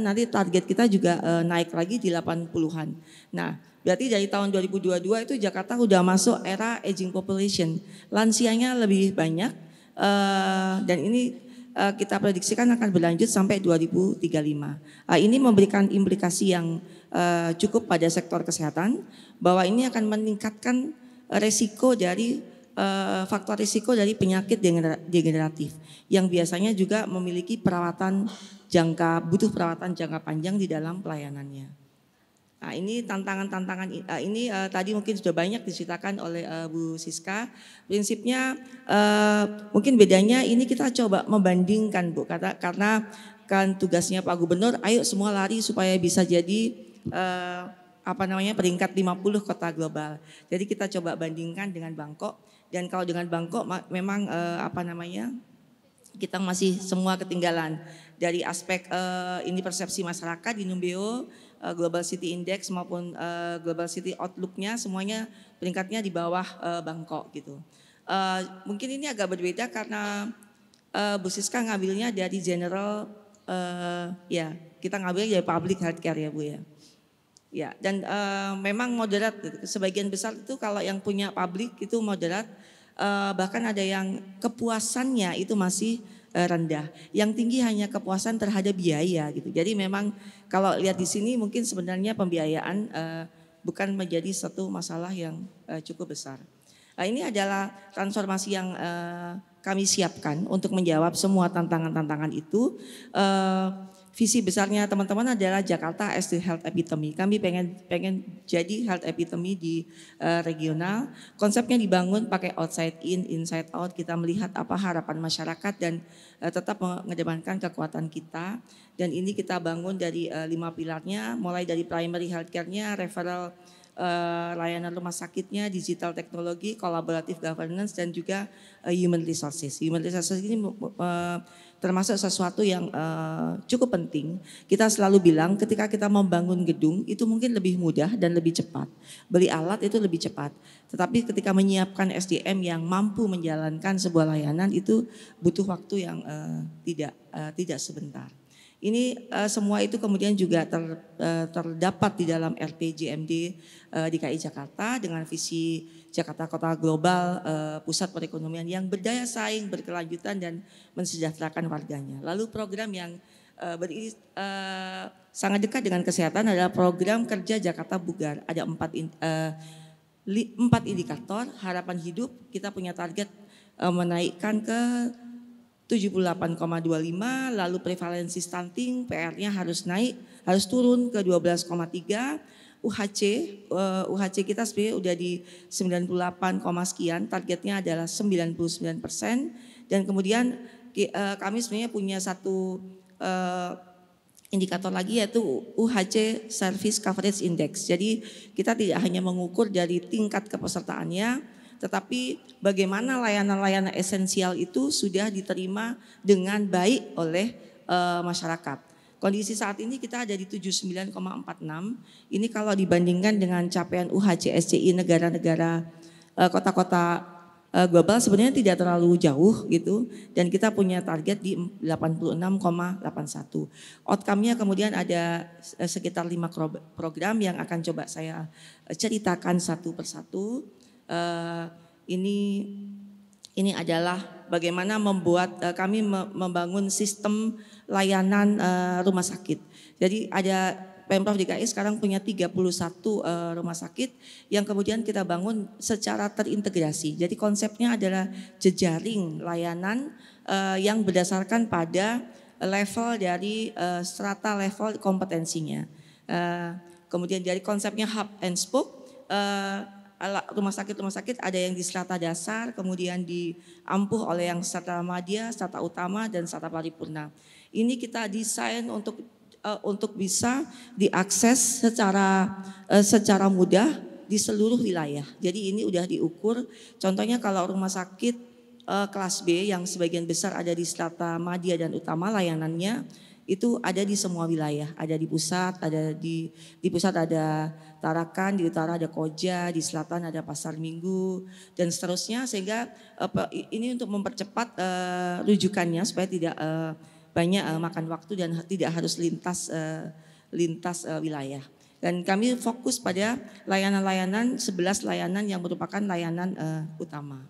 nanti target kita juga naik lagi di 80-an. Nah, berarti dari tahun 2022 itu Jakarta udah masuk era aging population. Lansianya lebih banyak dan ini kita prediksikan akan berlanjut sampai 2035. Ini memberikan implikasi yang cukup pada sektor kesehatan, bahwa ini akan meningkatkan resiko dari faktor risiko dari penyakit degeneratif yang biasanya juga memiliki butuh perawatan jangka panjang di dalam pelayanannya. Nah, ini tantangan-tantangan ini tadi mungkin sudah banyak diceritakan oleh Bu Siska. Prinsipnya mungkin bedanya ini kita coba membandingkan, Bu, karena kan tugasnya Pak Gubernur, ayo semua lari supaya bisa jadi peringkat 50 kota global. Jadi kita coba bandingkan dengan Bangkok, dan kalau dengan Bangkok memang kita masih semua ketinggalan dari aspek ini persepsi masyarakat di Numbeo, Global City Index maupun Global City Outlook-nya semuanya peringkatnya di bawah Bangkok gitu. Mungkin ini agak berbeda karena Bu Siska ngambilnya dari general, kita ngambilnya dari public healthcare ya Bu ya. Ya, dan memang moderat, sebagian besar itu kalau yang punya publik itu moderat, bahkan ada yang kepuasannya itu masih rendah. Yang tinggi hanya kepuasan terhadap biaya gitu. Jadi memang kalau lihat di sini mungkin sebenarnya pembiayaan bukan menjadi satu masalah yang cukup besar. Ini adalah transformasi yang kami siapkan untuk menjawab semua tantangan-tantangan itu. Visi besarnya teman-teman adalah Jakarta as the health epitome. Kami pengen jadi health epitome di regional. Konsepnya dibangun pakai outside in, inside out. Kita melihat apa harapan masyarakat dan tetap mengedepankan kekuatan kita. Dan ini kita bangun dari 5 pilarnya, mulai dari primary healthcare-nya, referral, layanan rumah sakitnya, digital teknologi, collaborative governance, dan juga human resources. Human resources ini termasuk sesuatu yang cukup penting. Kita selalu bilang ketika kita membangun gedung itu mungkin lebih mudah dan lebih cepat. Beli alat itu lebih cepat. Tetapi ketika menyiapkan SDM yang mampu menjalankan sebuah layanan itu butuh waktu yang tidak sebentar. Ini semua itu kemudian juga terdapat di dalam RPJMD DKI Jakarta dengan visi Jakarta Kota Global, pusat perekonomian yang berdaya saing, berkelanjutan dan mensejahterakan warganya. Lalu program yang sangat dekat dengan kesehatan adalah program kerja Jakarta Bugar. Ada 4 indikator harapan hidup, kita punya target menaikkan ke 78,25, lalu prevalensi stunting PR-nya harus turun ke 12,3. UHC kita sebenarnya udah di 98, sekian, targetnya adalah 99%. Dan kemudian kami sebenarnya punya satu indikator lagi yaitu UHC Service Coverage Index. Jadi kita tidak hanya mengukur dari tingkat kepesertaannya, tetapi bagaimana layanan-layanan esensial itu sudah diterima dengan baik oleh masyarakat. Kondisi saat ini kita ada di 79,46. Ini kalau dibandingkan dengan capaian UHC SCI negara-negara kota-kota global sebenarnya tidak terlalu jauh gitu. Dan kita punya target di 86,81. Outcome-nya kemudian ada sekitar 5 program yang akan coba saya ceritakan satu persatu. Ini adalah bagaimana membuat kami membangun sistem layanan rumah sakit. Jadi ada Pemprov DKI sekarang punya 31 rumah sakit yang kemudian kita bangun secara terintegrasi. Jadi konsepnya adalah jejaring layanan yang berdasarkan pada level dari strata level kompetensinya. Kemudian dari konsepnya hub and spoke, rumah sakit ada yang di strata dasar, kemudian diampuh oleh yang strata madya, strata utama, dan strata paripurna. Ini kita desain untuk bisa diakses secara mudah di seluruh wilayah. Jadi ini udah diukur. Contohnya kalau rumah sakit kelas B yang sebagian besar ada di strata madya dan utama layanannya, itu ada di semua wilayah, ada di pusat, di pusat ada Tarakan, di utara ada Koja, di selatan ada Pasar Minggu dan seterusnya, sehingga ini untuk mempercepat rujukannya supaya tidak banyak makan waktu dan tidak harus lintas wilayah. Dan kami fokus pada layanan-layanan 11 layanan yang merupakan layanan utama.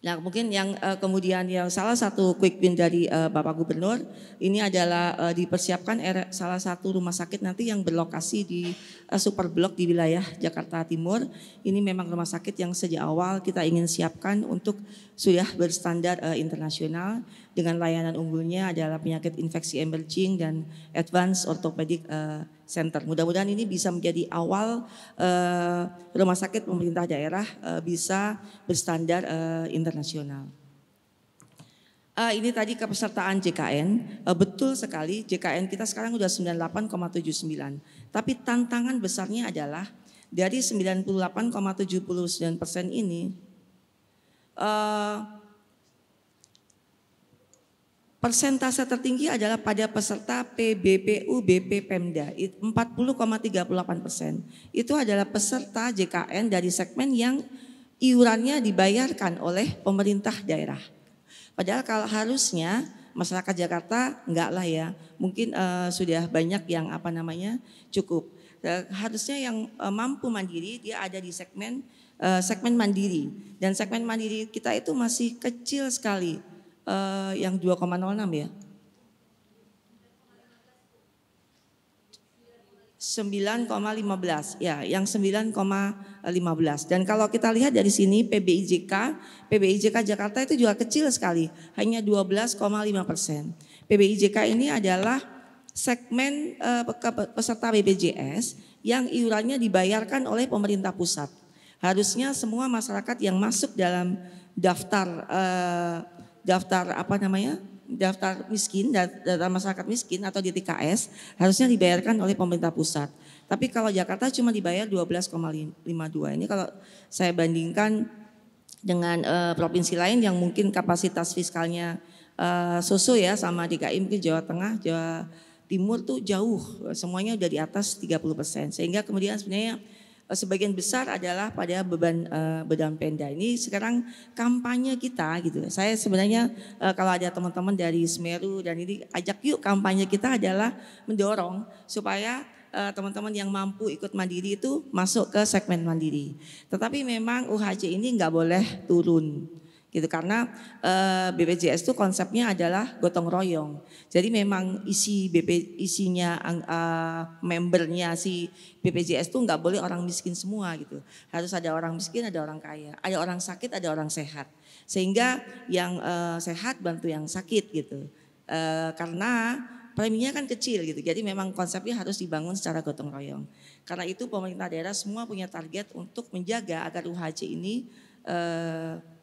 Nah, mungkin yang kemudian yang salah satu quick win dari Bapak Gubernur ini adalah dipersiapkan salah satu rumah sakit nanti yang berlokasi di super blok di wilayah Jakarta Timur. Ini memang rumah sakit yang sejak awal kita ingin siapkan untuk sudah berstandar internasional dengan layanan unggulnya adalah penyakit infeksi emerging dan advanced orthopedic center. Mudah-mudahan ini bisa menjadi awal rumah sakit pemerintah daerah bisa berstandar internasional. Ini tadi kepesertaan JKN, betul sekali JKN kita sekarang sudah 98,79. Tapi tantangan besarnya adalah dari 98,79% ini persentase tertinggi adalah pada peserta PBPU BP Pemda 40,38%. Itu adalah peserta JKN dari segmen yang iurannya dibayarkan oleh pemerintah daerah. Padahal kalau harusnya masyarakat Jakarta enggak lah ya, mungkin sudah banyak yang cukup. Harusnya yang mampu mandiri dia ada di segmen mandiri, dan segmen mandiri kita itu masih kecil sekali. Yang 2,06 ya. 9,15 ya, yang 9,15. Dan kalau kita lihat dari sini PBIJK Jakarta itu juga kecil sekali, hanya 12,5%. PBIJK ini adalah segmen peserta BPJS yang iurannya dibayarkan oleh pemerintah pusat. Harusnya semua masyarakat yang masuk dalam daftar miskin, daftar masyarakat miskin atau DTKS harusnya dibayarkan oleh pemerintah pusat. Tapi kalau Jakarta cuma dibayar 12,52. Ini kalau saya bandingkan dengan provinsi lain yang mungkin kapasitas fiskalnya ya sama DKI, mungkin Jawa Tengah, Jawa Timur tuh jauh, semuanya udah di atas 30%. Sehingga kemudian sebenarnya sebagian besar adalah pada beban Pemda. Ini sekarang kampanye kita gitu. Saya sebenarnya kalau ada teman-teman dari Semeru dan ini ajak yuk, kampanye kita adalah mendorong supaya teman-teman yang mampu ikut mandiri itu masuk ke segmen mandiri. Tetapi memang UHC ini nggak boleh turun. Gitu, karena BPJS itu konsepnya adalah gotong royong. Jadi memang isinya membernya si BPJS itu nggak boleh orang miskin semua gitu. Harus ada orang miskin, ada orang kaya, ada orang sakit, ada orang sehat. Sehingga yang sehat bantu yang sakit gitu. Karena preminya kan kecil gitu. Jadi memang konsepnya harus dibangun secara gotong royong. Karena itu pemerintah daerah semua punya target untuk menjaga agar UHC ini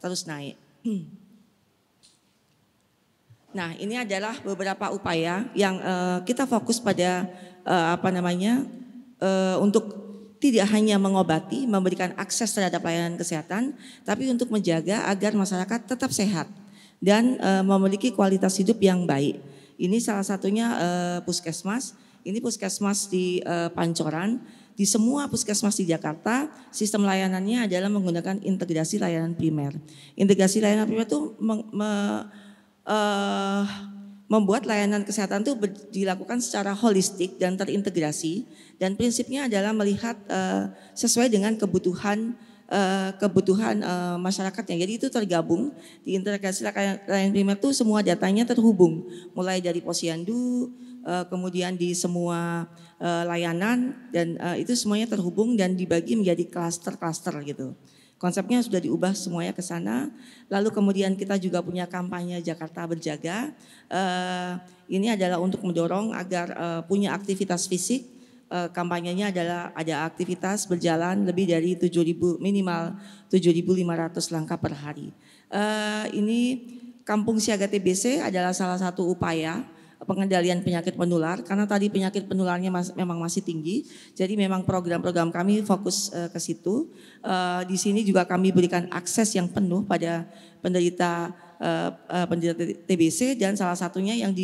terus naik. Nah, ini adalah beberapa upaya yang kita fokus pada untuk tidak hanya mengobati, memberikan akses terhadap layanan kesehatan, tapi untuk menjaga agar masyarakat tetap sehat dan memiliki kualitas hidup yang baik. Ini salah satunya puskesmas. Ini puskesmas di Pancoran. Di semua puskesmas di Jakarta, sistem layanannya adalah menggunakan integrasi layanan primer. Integrasi layanan primer itu membuat layanan kesehatan itu dilakukan secara holistik dan terintegrasi. Dan prinsipnya adalah melihat sesuai dengan kebutuhan masyarakatnya. Jadi itu tergabung di integrasi layanan primer itu semua datanya terhubung. Mulai dari posyandu, kemudian di semua layanan dan itu semuanya terhubung dan dibagi menjadi klaster-klaster gitu. Konsepnya sudah diubah semuanya ke sana. Lalu kemudian kita juga punya kampanye Jakarta Berjaga. Ini adalah untuk mendorong agar punya aktivitas fisik. Kampanyenya adalah ada aktivitas berjalan lebih dari minimal 7.500 langkah per hari. Ini Kampung Siaga TBC adalah salah satu upaya pengendalian penyakit penular, karena tadi penyakit penularnya memang masih tinggi, jadi memang program-program kami fokus ke situ. Di sini juga kami berikan akses yang penuh pada penderita TBC dan salah satunya yang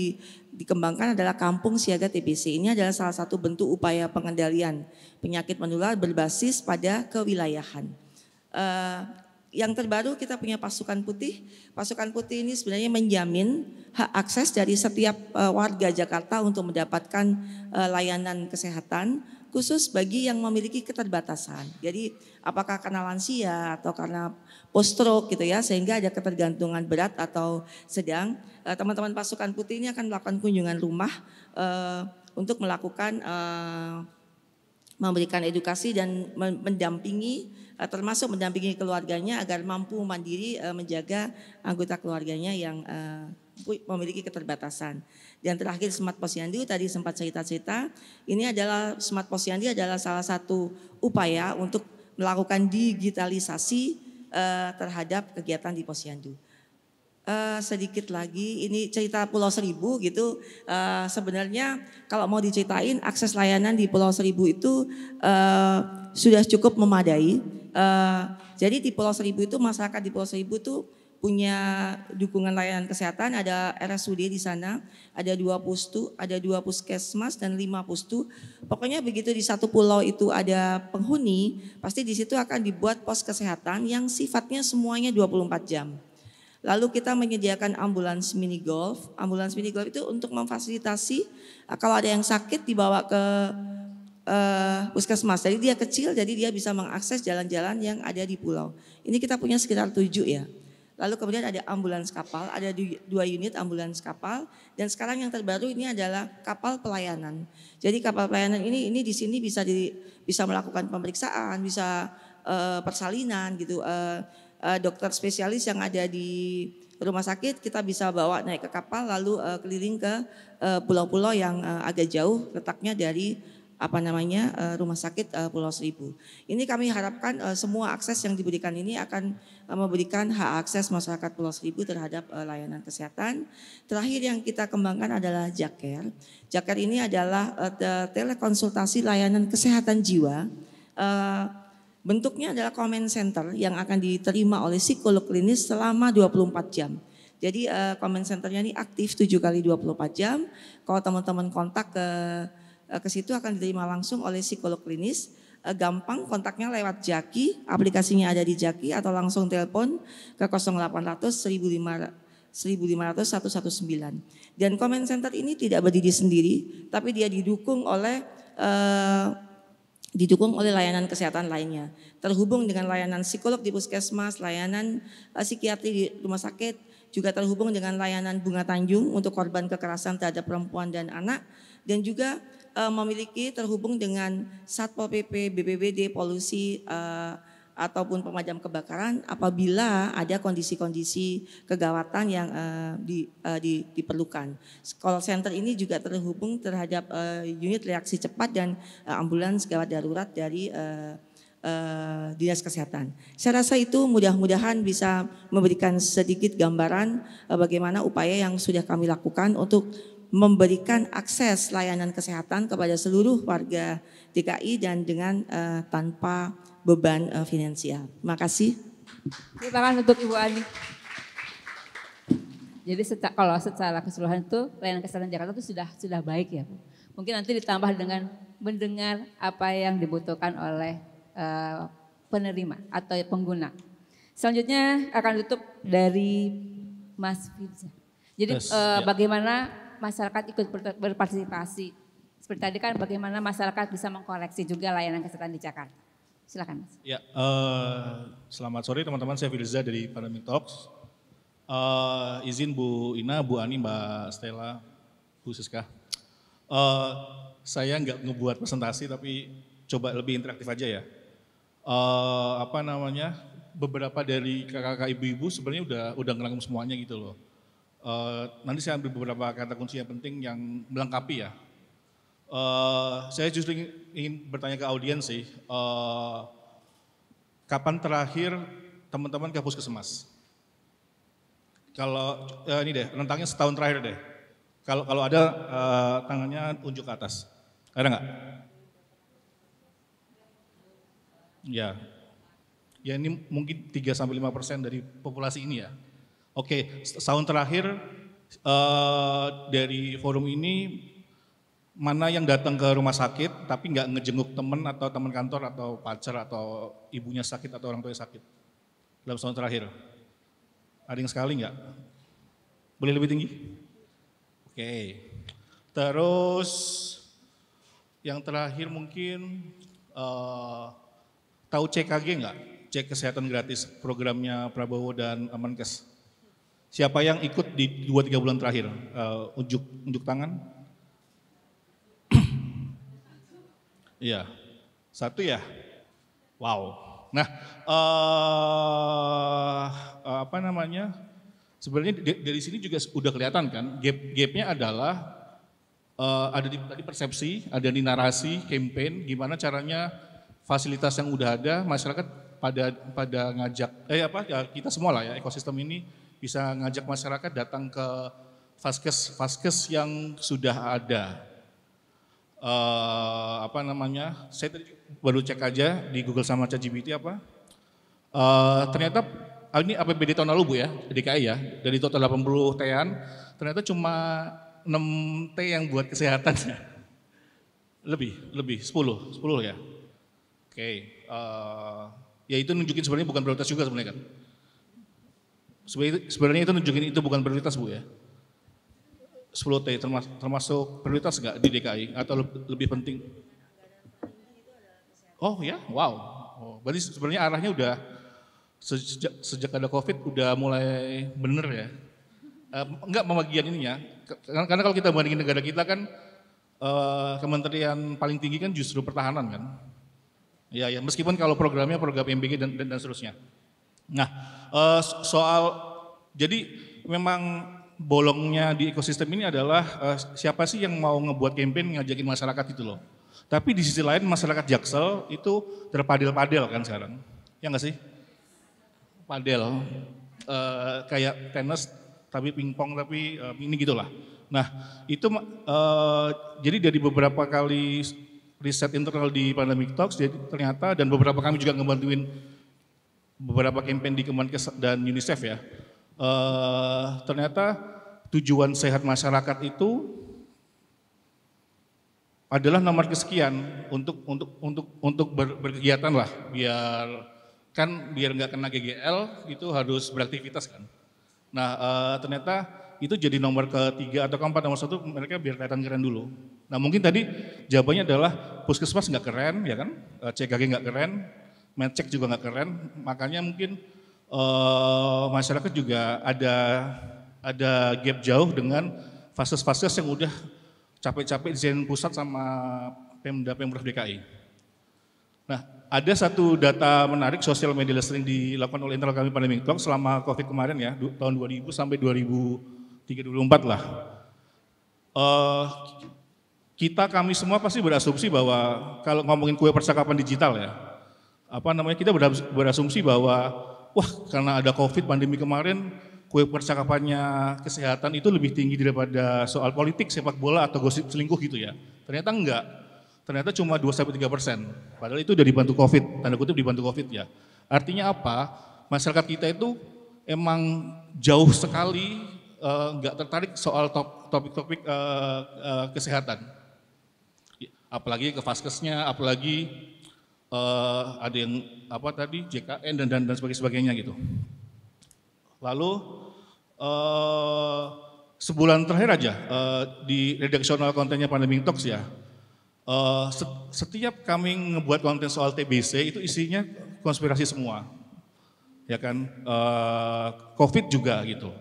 dikembangkan adalah Kampung Siaga TBC. Ini adalah salah satu bentuk upaya pengendalian penyakit menular berbasis pada kewilayahan. Yang terbaru kita punya Pasukan Putih. Pasukan Putih ini sebenarnya menjamin hak akses dari setiap warga Jakarta untuk mendapatkan layanan kesehatan khusus bagi yang memiliki keterbatasan. Jadi apakah karena lansia atau karena post stroke gitu ya, sehingga ada ketergantungan berat atau sedang, teman-teman pasukan putih ini akan melakukan kunjungan rumah untuk melakukan memberikan edukasi dan mendampingi, termasuk mendampingi keluarganya agar mampu mandiri menjaga anggota keluarganya yang memiliki keterbatasan. Dan terakhir Smart Posyandu tadi sempat cerita-cerita, ini adalah Smart Posyandu adalah salah satu upaya untuk melakukan digitalisasi terhadap kegiatan di Posyandu. Sedikit lagi, ini cerita Pulau Seribu gitu. Sebenarnya kalau mau diceritain akses layanan di Pulau Seribu itu sudah cukup memadai. Jadi di Pulau Seribu itu masyarakat di Pulau Seribu itu punya dukungan layanan kesehatan, ada RSUD di sana, ada 2 pustu, ada 2 puskesmas dan 5 pustu. Pokoknya begitu di satu pulau itu ada penghuni, pasti di situ akan dibuat pos kesehatan yang sifatnya semuanya 24 jam. Lalu kita menyediakan ambulans mini golf. Ambulans mini golf itu untuk memfasilitasi kalau ada yang sakit dibawa ke puskesmas. Jadi dia kecil, jadi dia bisa mengakses jalan-jalan yang ada di pulau. Ini kita punya sekitar 7 ya. Lalu kemudian ada ambulans kapal, ada 2 unit ambulans kapal, dan sekarang yang terbaru ini adalah kapal pelayanan. Jadi kapal pelayanan ini di sini bisa melakukan pemeriksaan, bisa persalinan gitu. Dokter spesialis yang ada di rumah sakit kita bisa bawa naik ke kapal lalu keliling ke pulau-pulau yang agak jauh letaknya dari rumah sakit Pulau Seribu. Ini kami harapkan semua akses yang diberikan ini akan memberikan hak akses masyarakat Pulau Seribu terhadap layanan kesehatan. Terakhir yang kita kembangkan adalah Jaker. Jaker ini adalah telekonsultasi layanan kesehatan jiwa. Bentuknya adalah comment center yang akan diterima oleh psikolog klinis selama 24 jam. Jadi comment centernya ini aktif 7 kali 24 jam. Kalau teman-teman kontak ke situ akan diterima langsung oleh psikolog klinis. Gampang kontaknya lewat Jaki, aplikasinya ada di Jaki atau langsung telepon ke 0800 1500 119. Dan comment center ini tidak berdiri sendiri, tapi dia didukung oleh layanan kesehatan lainnya. Terhubung dengan layanan psikolog di puskesmas, layanan psikiatri di rumah sakit, juga terhubung dengan layanan Bunga Tanjung untuk korban kekerasan terhadap perempuan dan anak, dan juga memiliki terhubung dengan Satpol PP, BPBD, polusi ataupun pemadam kebakaran apabila ada kondisi-kondisi kegawatan yang diperlukan. Call center ini juga terhubung terhadap unit reaksi cepat dan ambulans gawat darurat dari Dinas Kesehatan. Saya rasa itu mudah-mudahan bisa memberikan sedikit gambaran bagaimana upaya yang sudah kami lakukan untuk memberikan akses layanan kesehatan kepada seluruh warga DKI dan dengan tanpa beban finansial. Terima kasih. Terima kasih untuk Ibu Ani. Jadi kalau secara keseluruhan itu layanan kesehatan Jakarta itu sudah baik ya Bu. Mungkin nanti ditambah dengan mendengar apa yang dibutuhkan oleh penerima atau pengguna. Selanjutnya akan tutup dari Mas Firza. Jadi bagaimana masyarakat ikut berpartisipasi. Seperti tadi kan bagaimana masyarakat bisa mengkoleksi juga layanan kesehatan di Jakarta. Silakan Mas. Ya, selamat sore teman-teman, saya Firza dari Pandemic Talks. Izin Bu Ina, Bu Ani, Mbak Stella, Bu Siska. Saya nggak ngebuat presentasi tapi coba lebih interaktif aja ya. Beberapa dari kakak-kakak ibu-ibu sebenarnya udah ngerangkum semuanya gitu loh. Nanti saya ambil beberapa kata kunci yang penting yang melengkapi ya. Saya justru ingin bertanya ke audiens sih, kapan terakhir teman-teman ke puskesmas? Kalau ini deh, rentangnya setahun terakhir deh. Kalau ada tangannya unjuk ke atas. Ada nggak? Ya ini mungkin 3-5% dari populasi ini ya. Oke, setahun terakhir dari forum ini mana yang datang ke rumah sakit tapi nggak ngejenguk teman atau teman kantor atau pacar atau ibunya sakit atau orang tuanya sakit dalam setahun terakhir? Ada yang sekali nggak? Boleh lebih tinggi? Oke, terus yang terakhir mungkin tahu CKG nggak? Cek kesehatan gratis programnya Prabowo dan Menkes. Siapa yang ikut di 2-3 bulan terakhir? Unjuk tangan? Iya, 1 ya? Wow. Nah, apa namanya? Sebenarnya dari sini juga udah kelihatan kan, gapnya adalah ada di tadi persepsi, ada di narasi, campaign, gimana caranya fasilitas yang udah ada, masyarakat pada ngajak, kita semua lah ya, ekosistem ini bisa ngajak masyarakat datang ke vaskes yang sudah ada. Apa namanya? Saya tadi baru cek aja di Google sama ChatGPT apa. Ternyata ini APBD tahun lalu Bu ya, DKI ya. Dari total 80 T-an, ternyata cuma 6 T yang buat kesehatan. Lebih 10 ya. Oke. Ya itu nunjukin sebenarnya bukan prioritas juga sebenarnya kan. Sebenarnya itu nunjukin itu bukan prioritas Bu ya. 10 T termasuk prioritas nggak di DKI atau lebih penting? Oh ya, wow. Berarti sebenarnya arahnya udah sejak ada COVID udah mulai bener ya. Enggak pembagian ininya, karena kalau kita bandingin negara kita kan kementerian paling tinggi kan justru pertahanan kan. Ya meskipun kalau programnya program MBG dan seterusnya. Nah jadi memang bolongnya di ekosistem ini adalah siapa sih yang mau ngebuat campaign ngajakin masyarakat itu loh. Tapi di sisi lain masyarakat Jaksel itu terpadel-padel kan sekarang, ya nggak sih? Padel, kayak tenis tapi pingpong tapi ini gitulah. Nah itu jadi dari beberapa kali riset internal di Pandemic Talks, jadi ternyata dan beberapa kami juga ngebantuin beberapa campaign di Kemenkes dan UNICEF ya. Ternyata tujuan sehat masyarakat itu adalah nomor kesekian untuk berkegiatan lah, biar nggak kena GGL itu harus beraktivitas kan. Nah ternyata itu jadi nomor ketiga atau keempat, nomor 1 mereka biar kelihatan keren dulu. Nah mungkin tadi jawabannya adalah puskesmas nggak keren ya kan, CKG nggak keren, medcek juga nggak keren, makanya mungkin masyarakat juga ada gap jauh dengan vaskes-vaskes yang udah capek-capek desain pusat sama Pemprov DKI. Nah, ada satu data menarik sosial media listening dilakukan oleh internal kami Pandemic Talk selama COVID kemarin ya, tahun 2000 sampai 2003-2004 lah. Kami semua pasti berasumsi bahwa kalau ngomongin kue percakapan digital ya, kita berasumsi bahwa wah karena ada COVID pandemi kemarin, kue percakapannya kesehatan itu lebih tinggi daripada soal politik, sepak bola atau gosip selingkuh gitu ya. Ternyata enggak, ternyata cuma 2-3%. Padahal itu udah dibantu COVID, tanda kutip dibantu COVID ya. Artinya apa? Masyarakat kita itu emang jauh sekali enggak tertarik soal topik-topik kesehatan. Apalagi ke vaskesnya, apalagi ada yang JKN dan sebagainya gitu. Lalu sebulan terakhir aja di redaksional kontennya Pandemic Talks ya, setiap kami ngebuat konten soal TBC itu isinya konspirasi semua, ya kan, COVID juga gitu,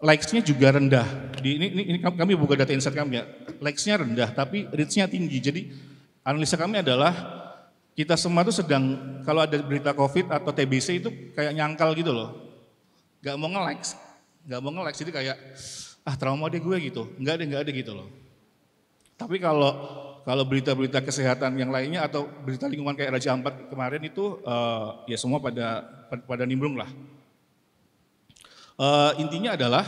likes-nya juga rendah. Ini kami buka data insight kami ya, likes-nya rendah tapi reach-nya tinggi. Jadi analisa kami adalah kita semua tuh sedang, kalau ada berita COVID atau TBC itu kayak nyangkal gitu loh. Gak mau nge-likes, jadi kayak, trauma deh gue gitu. Enggak ada gitu loh. Tapi kalau berita-berita kesehatan yang lainnya atau berita lingkungan kayak Raja Ampat kemarin itu, ya semua pada nimbrung lah. Intinya adalah,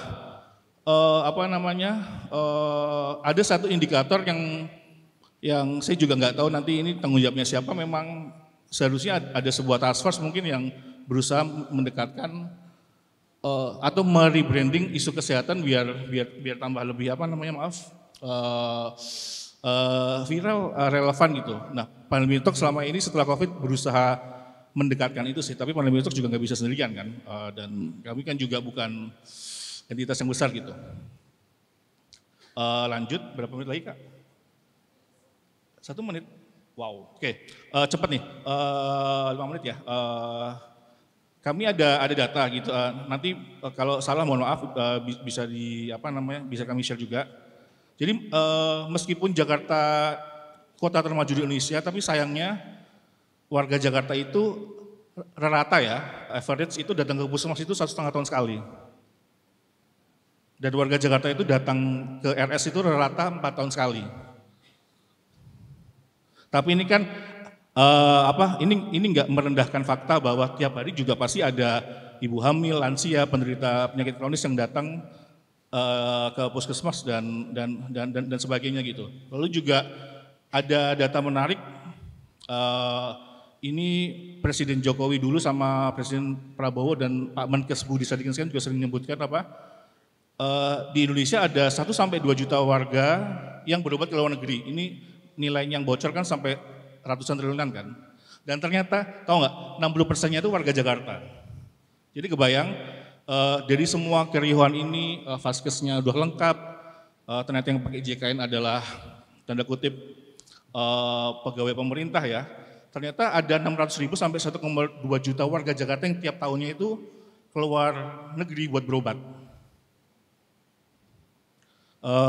ada satu indikator yang saya juga nggak tahu nanti ini tanggung jawabnya siapa. Memang seharusnya ada sebuah task force mungkin yang berusaha mendekatkan atau merebranding isu kesehatan biar tambah lebih viral, relevan gitu. Nah, Pandemic Talk selama ini setelah COVID berusaha mendekatkan itu sih, tapi Pandemic Talk juga nggak bisa sendirian kan, dan kami kan juga bukan entitas yang besar gitu. Lanjut, berapa menit lagi Kak? 1 menit? Wow, oke. Cepat nih, 5 menit ya. Kami ada data gitu, nanti kalau salah mohon maaf, bisa bisa kami share juga. Jadi meskipun Jakarta kota termaju di Indonesia, tapi sayangnya warga Jakarta itu rata ya, average itu datang ke puskesmas itu 1,5 tahun sekali. Dan warga Jakarta itu datang ke RS itu rata 4 tahun sekali. Tapi ini kan ini nggak merendahkan fakta bahwa tiap hari juga pasti ada ibu hamil, lansia, penderita penyakit kronis yang datang ke puskesmas dan sebagainya gitu. Lalu juga ada data menarik, ini Presiden Jokowi dulu sama Presiden Prabowo dan Pak Menkes Budi Sadikin juga sering menyebutkan di Indonesia ada 1 sampai 2 juta warga yang berobat ke luar negeri. Ini nilai yang bocor kan sampai ratusan triliunan kan. Dan ternyata tahu nggak 60%-nya itu warga Jakarta. Jadi kebayang dari semua keriuhan ini vaskesnya udah lengkap, ternyata yang pakai JKN adalah tanda kutip pegawai pemerintah ya. Ternyata ada 600.000 sampai 1,2 juta warga Jakarta yang tiap tahunnya itu keluar negeri buat berobat.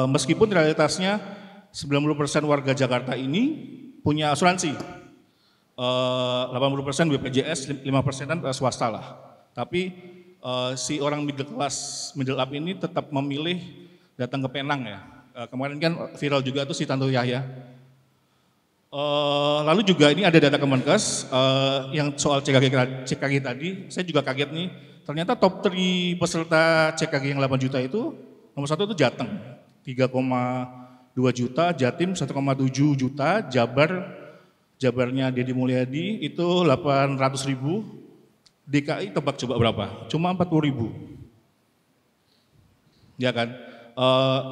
Meskipun realitasnya 90% warga Jakarta ini punya asuransi, 80% BPJS, 5%-an swasta lah. Tapi si orang middle up ini tetap memilih datang ke Penang ya. Kemarin kan viral juga tuh si Tanto Yahya. Lalu juga ini ada data Kemenkes yang soal CKG tadi, saya juga kaget nih. Ternyata top 3 peserta CKG yang 8 juta itu nomor 1 itu Jateng, 3,2 juta, Jatim 1,7 juta, Jabarnya Deddy Mulyadi itu 800.000, DKI tebak coba berapa? Cuma 40.000. Ya kan?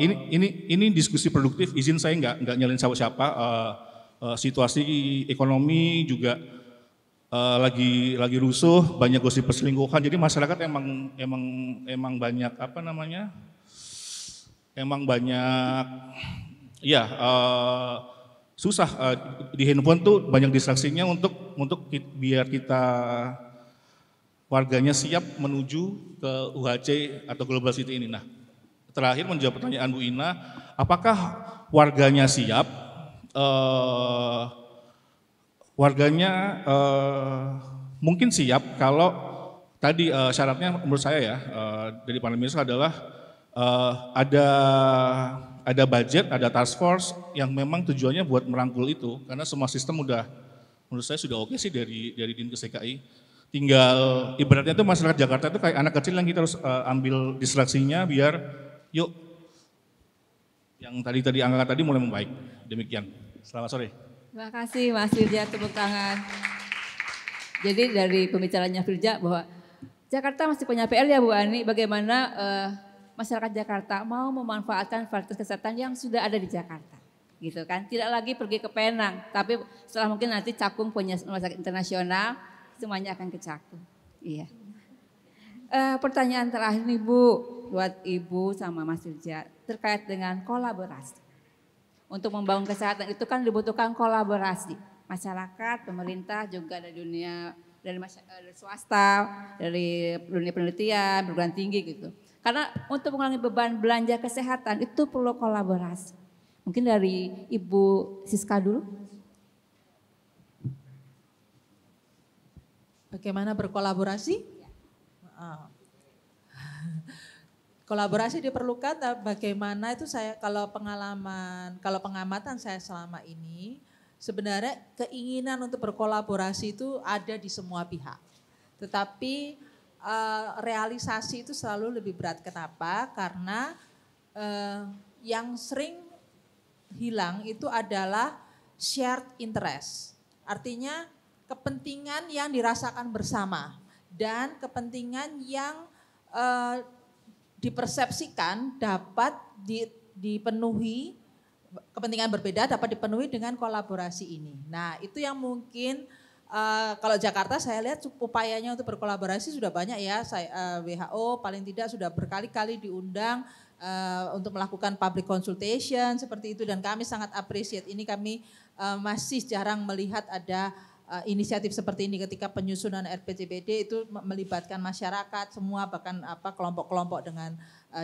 Ini diskusi produktif, izin saya nggak nyalin siapa-siapa. Situasi ekonomi juga lagi rusuh, banyak gosip perselingkuhan. Jadi masyarakat emang banyak emang banyak ya susah di handphone tuh banyak distraksinya untuk biar kita warganya siap menuju ke UHC atau Global City ini. Nah, terakhir menjawab pertanyaan Bu Ina, apakah warganya siap? Warganya mungkin siap kalau tadi syaratnya menurut saya ya dari pandemi adalah ada budget, ada task force yang memang tujuannya buat merangkul itu, karena semua sistem menurut saya sudah oke sih dari Dinkes DKI. Tinggal ibaratnya itu masyarakat Jakarta itu kayak anak kecil yang kita harus ambil distraksinya biar yuk yang tadi angka tadi mulai membaik. Demikian. Selamat sore. Terima kasih Mas Firja, tepuk tangan. Jadi dari pembicaranya Firja bahwa Jakarta masih punya PR ya Bu Ani, bagaimana masyarakat Jakarta mau memanfaatkan fasilitas kesehatan yang sudah ada di Jakarta, gitu kan? Tidak lagi pergi ke Penang, tapi setelah mungkin nanti Cakung punya rumah sakit internasional, semuanya akan ke Cakung. Iya. Pertanyaan terakhir nih Bu, buat Ibu sama Mas Firja terkait dengan kolaborasi. Untuk membangun kesehatan itu kan dibutuhkan kolaborasi masyarakat, pemerintah, juga dari dunia dari swasta, dari dunia penelitian, perguruan tinggi gitu. Karena untuk mengurangi beban belanja kesehatan itu perlu kolaborasi. Mungkin dari Ibu Siska dulu. Bagaimana berkolaborasi? Kolaborasi diperlukan, bagaimana itu saya kalau pengamatan saya selama ini, sebenarnya keinginan untuk berkolaborasi itu ada di semua pihak. Tetapi realisasi itu selalu lebih berat. Kenapa? Karena yang sering hilang itu adalah shared interest. Artinya kepentingan yang dirasakan bersama dan kepentingan yang dipersepsikan dapat dipenuhi, kepentingan berbeda dapat dipenuhi dengan kolaborasi ini. Nah, itu yang mungkin kalau Jakarta saya lihat upayanya untuk berkolaborasi sudah banyak ya. WHO paling tidak sudah berkali-kali diundang untuk melakukan public consultation seperti itu, dan kami sangat appreciate ini. Kami masih jarang melihat ada inisiatif seperti ini ketika penyusunan RPJMD itu melibatkan masyarakat semua, bahkan kelompok-kelompok dengan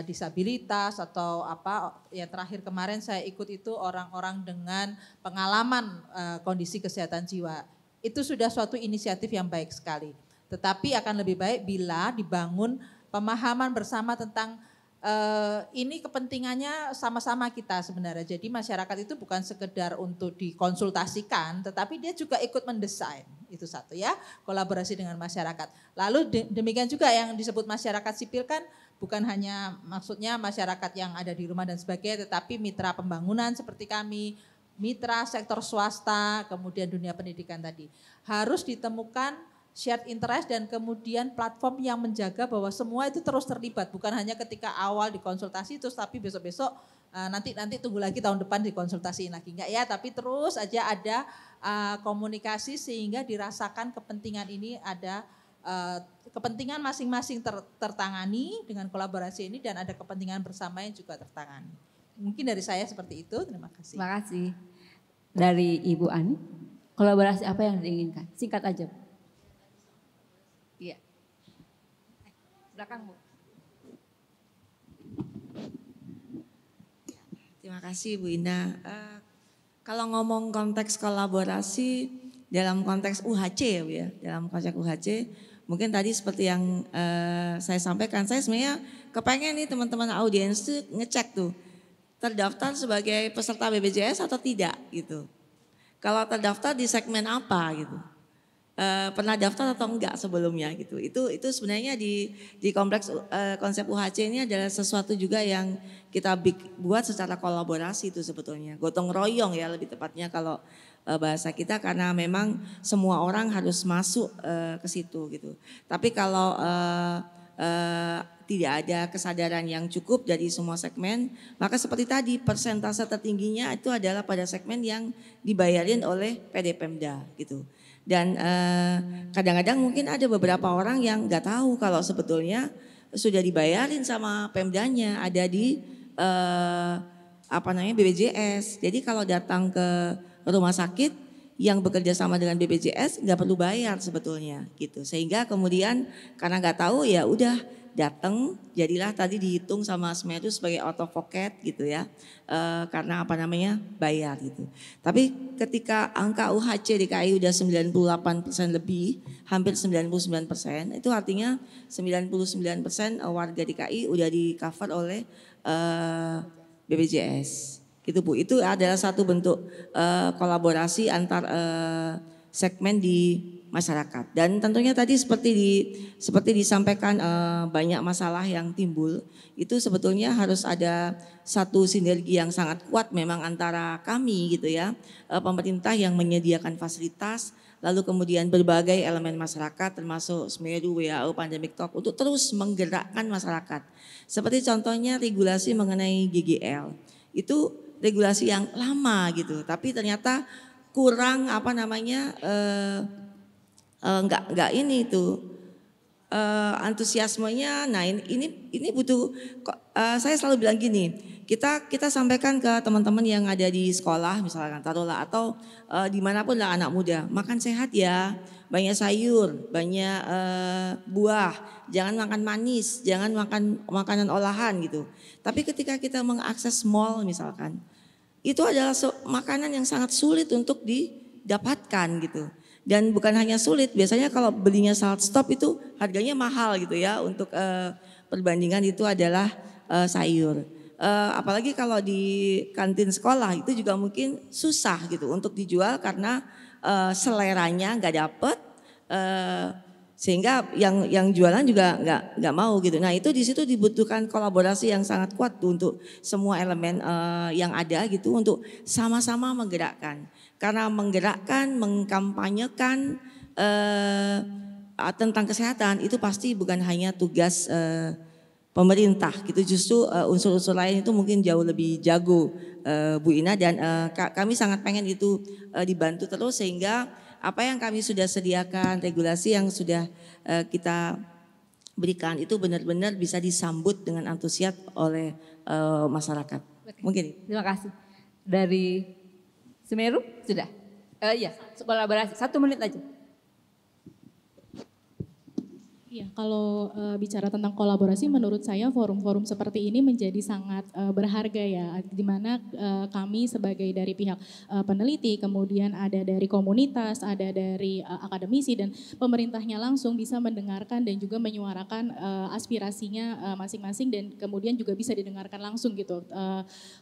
disabilitas atau ya terakhir kemarin saya ikut itu orang-orang dengan pengalaman kondisi kesehatan jiwa. Itu sudah suatu inisiatif yang baik sekali. Tetapi akan lebih baik bila dibangun pemahaman bersama tentang ini kepentingannya sama-sama kita sebenarnya. Jadi masyarakat itu bukan sekedar untuk dikonsultasikan, tetapi dia juga ikut mendesain. Itu satu ya, kolaborasi dengan masyarakat. Lalu demikian juga yang disebut masyarakat sipil kan bukan hanya maksudnya masyarakat yang ada di rumah dan sebagainya, tetapi mitra pembangunan seperti kami, mitra sektor swasta, kemudian dunia pendidikan tadi. Harus ditemukan shared interest dan kemudian platform yang menjaga bahwa semua itu terus terlibat, bukan hanya ketika awal dikonsultasi terus tapi besok-besok nanti tunggu lagi tahun depan dikonsultasiin lagi, enggak ya, tapi terus aja ada komunikasi sehingga dirasakan kepentingan ini ada kepentingan masing-masing tertangani dengan kolaborasi ini dan ada kepentingan bersama yang juga tertangani. Mungkin dari saya seperti itu, terima kasih. Terima kasih. Dari Ibu Ani, kolaborasi apa yang diinginkan? Singkat aja. Iya. Belakang Bu. Terima kasih Bu Ina. Kalau ngomong konteks kolaborasi dalam konteks UHC ya, dalam konteks UHC, mungkin tadi seperti yang saya sampaikan, saya sebenarnya kepengen nih teman-teman audiens tuh ngecek tuh terdaftar sebagai peserta BPJS atau tidak gitu. Kalau terdaftar di segmen apa gitu. Pernah daftar atau enggak sebelumnya gitu. Itu sebenarnya di kompleks konsep UHC ini adalah sesuatu juga yang kita buat secara kolaborasi itu sebetulnya. Gotong royong ya lebih tepatnya kalau bahasa kita, karena memang semua orang harus masuk ke situ gitu. Tapi kalau tidak ada kesadaran yang cukup dari semua segmen, maka seperti tadi persentase tertingginya itu adalah pada segmen yang dibayarin oleh PD Pemda gitu. Dan kadang-kadang mungkin ada beberapa orang yang nggak tahu kalau sebetulnya sudah dibayarin sama Pemdanya, ada di BPJS. Jadi kalau datang ke rumah sakit yang bekerja sama dengan BPJS nggak perlu bayar sebetulnya gitu. Sehingga kemudian karena nggak tahu ya udah datang, jadilah tadi dihitung sama Smeru sebagai out of pocket gitu ya, karena bayar gitu. Tapi ketika angka UHC DKI udah 98% lebih, hampir 99%, itu artinya 99% warga DKI udah di cover oleh BPJS. Gitu Bu, itu adalah satu bentuk kolaborasi antar segmen di masyarakat. Dan tentunya tadi seperti disampaikan banyak masalah yang timbul, itu sebetulnya harus ada satu sinergi yang sangat kuat memang antara kami gitu ya, pemerintah yang menyediakan fasilitas, lalu kemudian berbagai elemen masyarakat termasuk Smeru, WHO, Pandemic Talk untuk terus menggerakkan masyarakat. Seperti contohnya regulasi mengenai GGL, itu regulasi yang lama gitu, tapi ternyata kurang enggak ini tuh antusiasmenya. Nah ini butuh, saya selalu bilang gini, kita sampaikan ke teman-teman yang ada di sekolah misalkan taruhlah, atau dimanapun lah anak muda, makan sehat ya, banyak sayur, banyak buah, jangan makan manis, jangan makan makanan olahan gitu. Tapi ketika kita mengakses mall misalkan, itu adalah makanan yang sangat sulit untuk didapatkan gitu. Dan bukan hanya sulit, biasanya kalau belinya salad stop itu harganya mahal gitu ya, untuk perbandingan itu adalah sayur. Apalagi kalau di kantin sekolah itu juga mungkin susah gitu untuk dijual karena seleranya nggak dapet, sehingga yang jualan juga nggak mau gitu. Nah itu di situ dibutuhkan kolaborasi yang sangat kuat tuh untuk semua elemen yang ada gitu untuk sama-sama menggerakkan. Karena menggerakkan, mengkampanyekan tentang kesehatan itu pasti bukan hanya tugas pemerintah gitu. Justru unsur-unsur lain itu mungkin jauh lebih jago Bu Ina, dan kami sangat pengen itu dibantu terus, sehingga apa yang kami sudah sediakan, regulasi yang sudah kita berikan itu benar-benar bisa disambut dengan antusias oleh masyarakat. Mungkin. Terima kasih. Dari Semeru sudah? Iya, kolaborasi 1 menit aja. Iya, kalau bicara tentang kolaborasi, menurut saya forum-forum seperti ini menjadi sangat berharga ya, di mana kami sebagai dari pihak peneliti, kemudian ada dari komunitas, ada dari akademisi dan pemerintahnya langsung bisa mendengarkan dan juga menyuarakan aspirasinya masing-masing dan kemudian juga bisa didengarkan langsung gitu.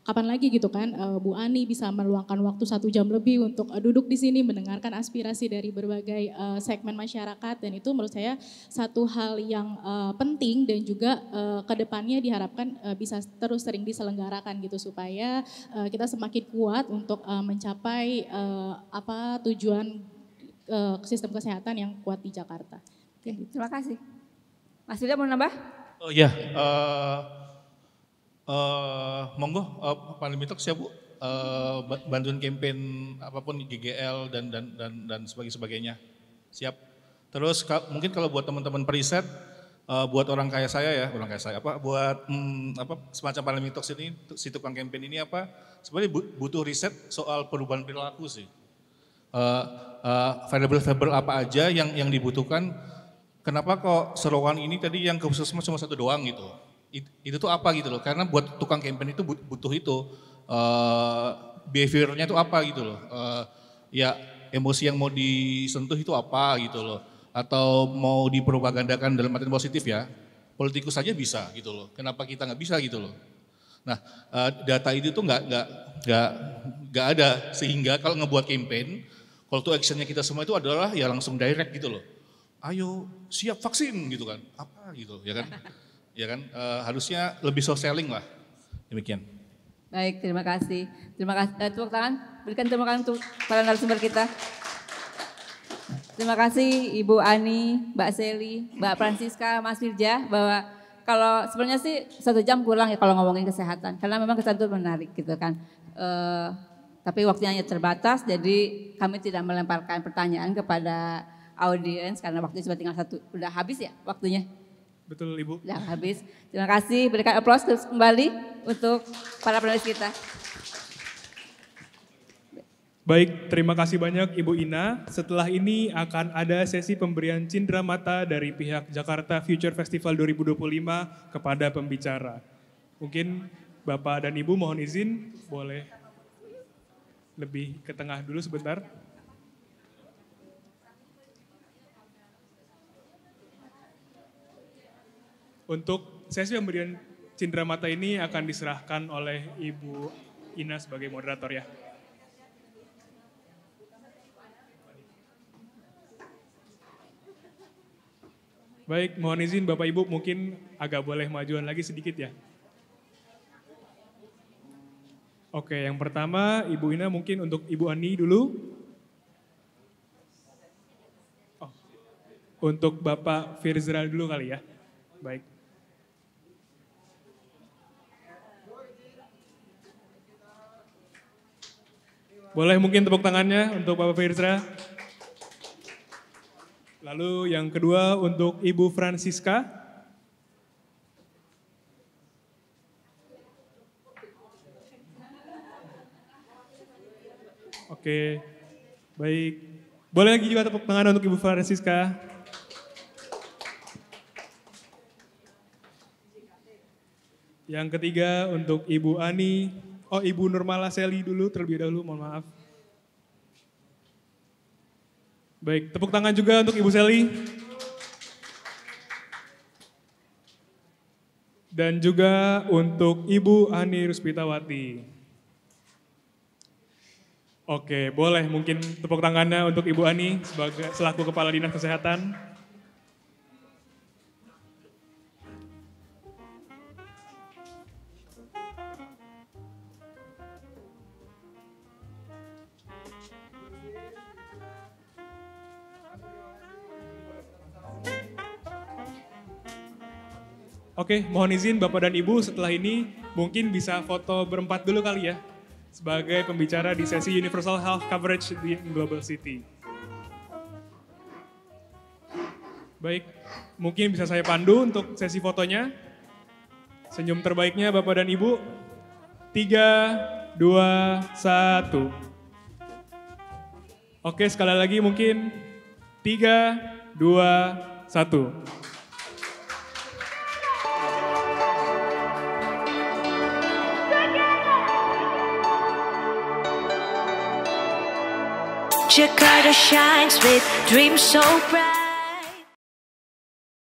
Kapan lagi gitu kan, Bu Ani bisa meluangkan waktu 1 jam lebih untuk duduk di sini mendengarkan aspirasi dari berbagai segmen masyarakat dan itu menurut saya satu hal yang penting dan juga kedepannya diharapkan bisa terus sering diselenggarakan gitu supaya kita semakin kuat untuk mencapai tujuan sistem kesehatan yang kuat di Jakarta. Oke, terima kasih. Mas Yuda mau nambah? Oh iya, monggo Pak Limitok siap Bu, bantuin campaign apapun GGL dan sebagainya. Siap. Terus mungkin kalau buat teman-teman periset, buat orang kayak saya buat semacam Pak Limitok ini, si tukang campaign ini sebenarnya butuh riset soal perubahan perilaku sih. Variabel-variabel apa aja yang dibutuhkan. Kenapa kok seruan ini tadi yang ke puskesmas cuma 1 doang gitu. Itu tuh apa gitu loh, karena buat tukang campaign itu butuh itu. Behaviornya itu apa gitu loh. Ya emosi yang mau disentuh itu apa gitu loh. Atau mau dipropagandakan dalam arti positif ya, politikus saja bisa gitu loh. Kenapa kita nggak bisa gitu loh. Nah data itu tuh nggak ada sehingga kalau ngebuat campaign, call to actionnya kita semua itu adalah ya langsung direct gitu loh. Ayo siap vaksin gitu kan, apa gitu ya kan, ya kan harusnya lebih soft selling lah, demikian. Baik, terima kasih. Terima kasih. Tepuk tangan, berikan tepuk tangan untuk para narasumber kita. Terima kasih Ibu Ani, Mbak Seli, Mbak Francisca, Mas Firja, bahwa kalau sebenarnya sih 1 jam kurang ya kalau ngomongin kesehatan, karena memang kesehatan itu menarik gitu kan. Tapi waktunya hanya terbatas, jadi kami tidak melemparkan pertanyaan kepada audiens karena waktunya cuma tinggal 1, udah habis ya waktunya. Betul Ibu. Udah habis. Terima kasih, berikan aplaus kembali untuk para panelis kita. Baik, terima kasih banyak Ibu Ina. Setelah ini akan ada sesi pemberian cindera mata dari pihak Jakarta Future Festival 2025 kepada pembicara. Mungkin Bapak dan Ibu mohon izin boleh lebih ke tengah dulu sebentar. Untuk sesi pemberian cindera mata ini akan diserahkan oleh Ibu Ina sebagai moderator ya. Baik, mohon izin Bapak Ibu mungkin agak boleh majuan lagi sedikit ya. Oke, yang pertama Ibu Ina mungkin untuk Ibu Ani dulu. Oh, untuk Bapak Firzra dulu kali ya. Baik. Boleh mungkin tepuk tangannya untuk Bapak Firzra. Lalu yang kedua untuk Ibu Francisca. Oke, baik. Boleh lagi juga tepuk tangan untuk Ibu Francisca. Yang ketiga untuk Ibu Ani. Oh, Ibu Nurmala Seli dulu terlebih dahulu, mohon maaf. Baik, tepuk tangan juga untuk Ibu Seli. Dan juga untuk Ibu Ani Ruspitawati. Oke, boleh mungkin tepuk tangannya untuk Ibu Ani selaku Kepala Dinas Kesehatan. Oke, mohon izin Bapak dan Ibu setelah ini mungkin bisa foto berempat dulu kali ya sebagai pembicara di sesi Universal Health Coverage di Global City. Baik, mungkin bisa saya pandu untuk sesi fotonya. Senyum terbaiknya Bapak dan Ibu. 3, 2, 1. Oke, sekali lagi mungkin 3, 2, 1. Jakarta shines with dreams so bright.